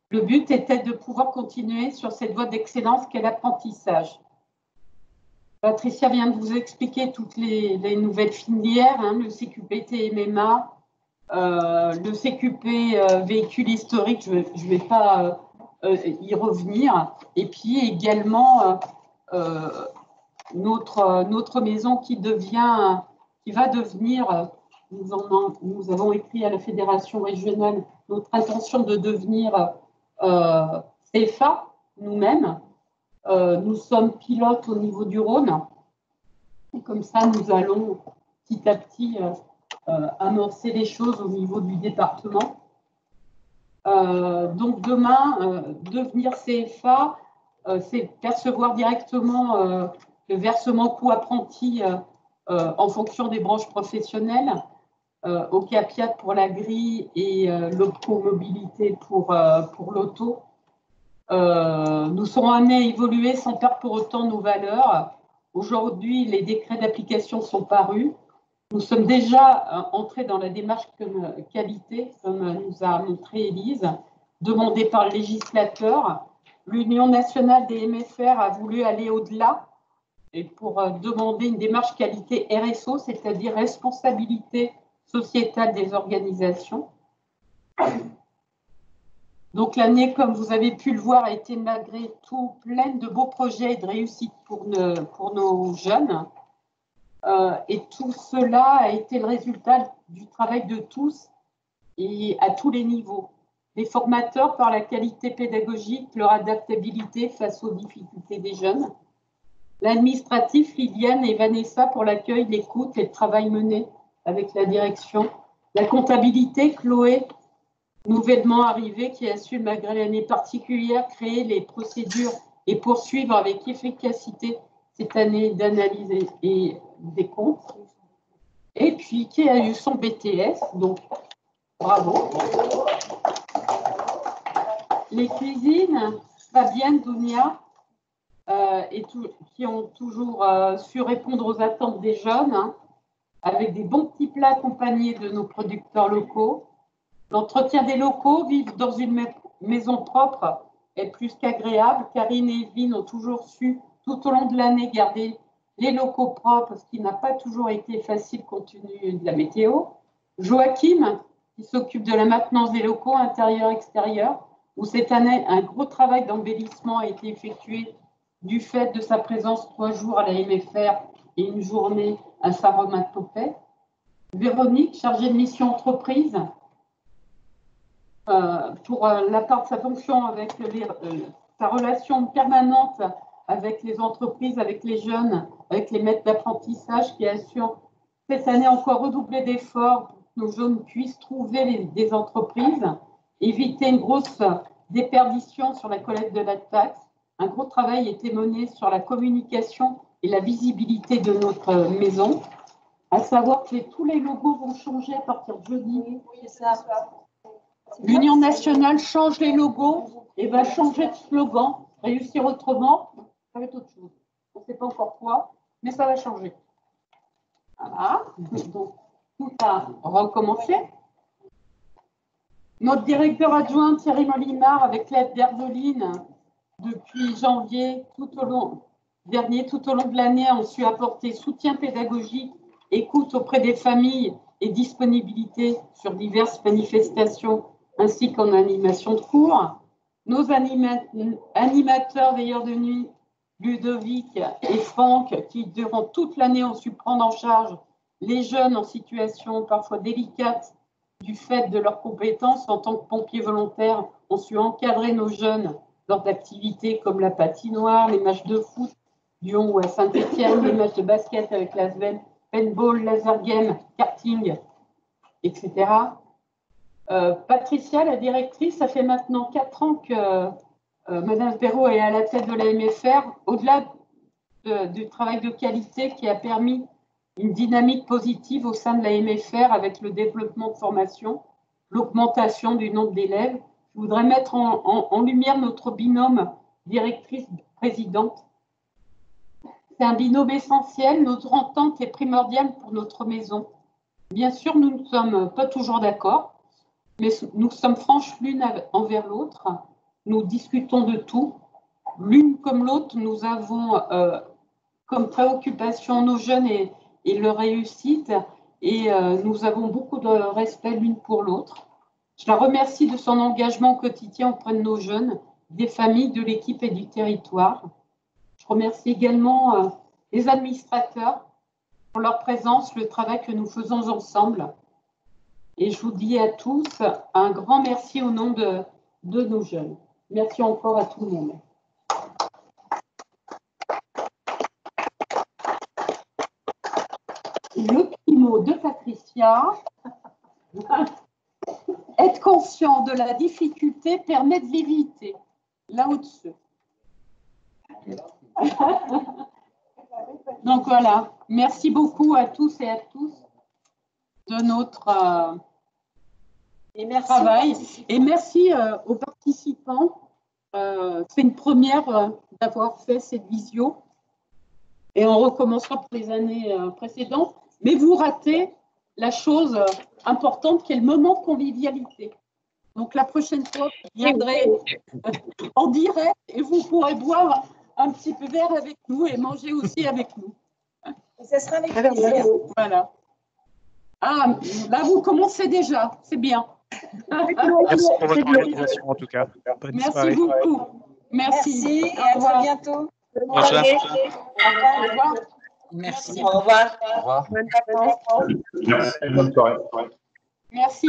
Le but était de pouvoir continuer sur cette voie d'excellence qu'est l'apprentissage. Patricia vient de vous expliquer toutes les nouvelles filières, le CQPT MMA, le CQP véhicule historique, je ne vais pas y revenir. Et puis également notre maison qui va devenir, nous avons écrit à la Fédération régionale notre intention de devenir CFA nous-mêmes. Nous sommes pilotes au niveau du Rhône. Et comme ça, nous allons petit à petit amorcer les choses au niveau du département. Donc demain, devenir CFA, c'est percevoir directement le versement coût apprenti en fonction des branches professionnelles, au CAPIAT pour la grille et l'opco-mobilité pour l'auto. Nous serons amenés à évoluer sans perdre pour autant nos valeurs. Aujourd'hui, les décrets d'application sont parus. Nous sommes déjà entrés dans la démarche qualité, comme nous a montré Élise, demandée par le législateur. L'Union nationale des MFR a voulu aller au-delà et pour demander une démarche qualité RSO, c'est-à-dire responsabilité sociétale des organisations. Donc l'année, comme vous avez pu le voir, a été malgré tout pleine de beaux projets et de réussite pour nos jeunes. Et tout cela a été le résultat du travail de tous et à tous les niveaux. Les formateurs par la qualité pédagogique, leur adaptabilité face aux difficultés des jeunes. L'administratif, Liliane et Vanessa pour l'accueil, l'écoute et le travail mené avec la direction. La comptabilité, Chloé, nouvellement arrivée, qui a su, malgré l'année particulière, créer les procédures et poursuivre avec efficacité cette année d'analyse et des comptes. Et puis, qui a eu son BTS, donc bravo. Les cuisines, Fabienne, Dounia, qui ont toujours su répondre aux attentes des jeunes, hein, avec des bons petits plats accompagnés de nos producteurs locaux. L'entretien des locaux, vivre dans une maison propre est plus qu'agréable. Karine et Evelyne ont toujours su, tout au long de l'année, garder les locaux propres, ce qui n'a pas toujours été facile compte tenu de la météo. Joachim, qui s'occupe de la maintenance des locaux intérieurs-extérieurs, où cette année, un gros travail d'embellissement a été effectué du fait de sa présence 3 jours à la MFR et une journée à Saint-Romain-de-Popet. Véronique, chargée de mission entreprise, pour la part de sa fonction avec sa relation permanente avec les entreprises, avec les jeunes, avec les maîtres d'apprentissage qui assurent cette année encore redoubler d'efforts pour que nos jeunes puissent trouver des entreprises, éviter une grosse déperdition sur la collecte de la taxe. Un gros travail a été mené sur la communication et la visibilité de notre maison, à savoir que tous les logos vont changer à partir de jeudi. Oui, c'est ça. L'Union nationale change les logos et va changer de slogan. Réussir autrement, ça va être autre chose. On ne sait pas encore quoi, mais ça va changer. Voilà. Donc, tout a recommencé. Notre directeur adjoint Thierry Molimard, avec l'aide d'Herveline, depuis janvier tout au long de l'année, ont su apporter soutien pédagogique, écoute auprès des familles et disponibilité sur diverses manifestations ainsi qu'en animation de cours. Nos animateurs veilleurs de nuit, Ludovic et Franck, qui durant toute l'année ont su prendre en charge les jeunes en situation parfois délicate du fait de leurs compétences en tant que pompiers volontaires, ont su encadrer nos jeunes lors d'activités comme la patinoire, les matchs de foot, Lyon ou à Saint-Étienne, les matchs de basket avec l'Asvel, paintball, laser game, karting, etc. Patricia, la directrice, ça fait maintenant 4 ans que Madame Perrault est à la tête de la MFR, au-delà du travail de qualité qui a permis une dynamique positive au sein de la MFR avec le développement de formation, l'augmentation du nombre d'élèves. Je voudrais mettre en lumière notre binôme directrice-présidente. C'est un binôme essentiel. Notre entente est primordiale pour notre maison. Bien sûr, nous ne sommes pas toujours d'accord, mais nous sommes franches l'une envers l'autre. Nous discutons de tout. L'une comme l'autre, nous avons comme préoccupation nos jeunes et leur réussite, et nous avons beaucoup de respect l'une pour l'autre. Je la remercie de son engagement quotidien auprès de nos jeunes, des familles, de l'équipe et du territoire. Je remercie également les administrateurs pour leur présence, le travail que nous faisons ensemble. Et je vous dis à tous un grand merci au nom de nos jeunes. Merci encore à tout le monde. Le petit mot de Patricia. Être conscient de la difficulté permet de l'éviter. Là au-dessus. Donc voilà, merci beaucoup à tous et à tous de notre travail. Et merci aux participants. C'est une première d'avoir fait cette visio. Et on recommencera pour les années précédentes. Mais vous ratez la chose importante qui est le moment de convivialité. Donc la prochaine fois, vous viendrez en direct et vous pourrez boire un petit peu verre avec nous et manger aussi avec nous. Et ça sera avec plaisir. Voilà. Ah, là vous commencez déjà, c'est bien. Merci pour votre organisation en tout cas. Bonne Merci soirée. beaucoup. Merci. Et à très bientôt. Bonne soirée. Au revoir. Merci. Au revoir. Au revoir. Merci, bonne soirée. Merci.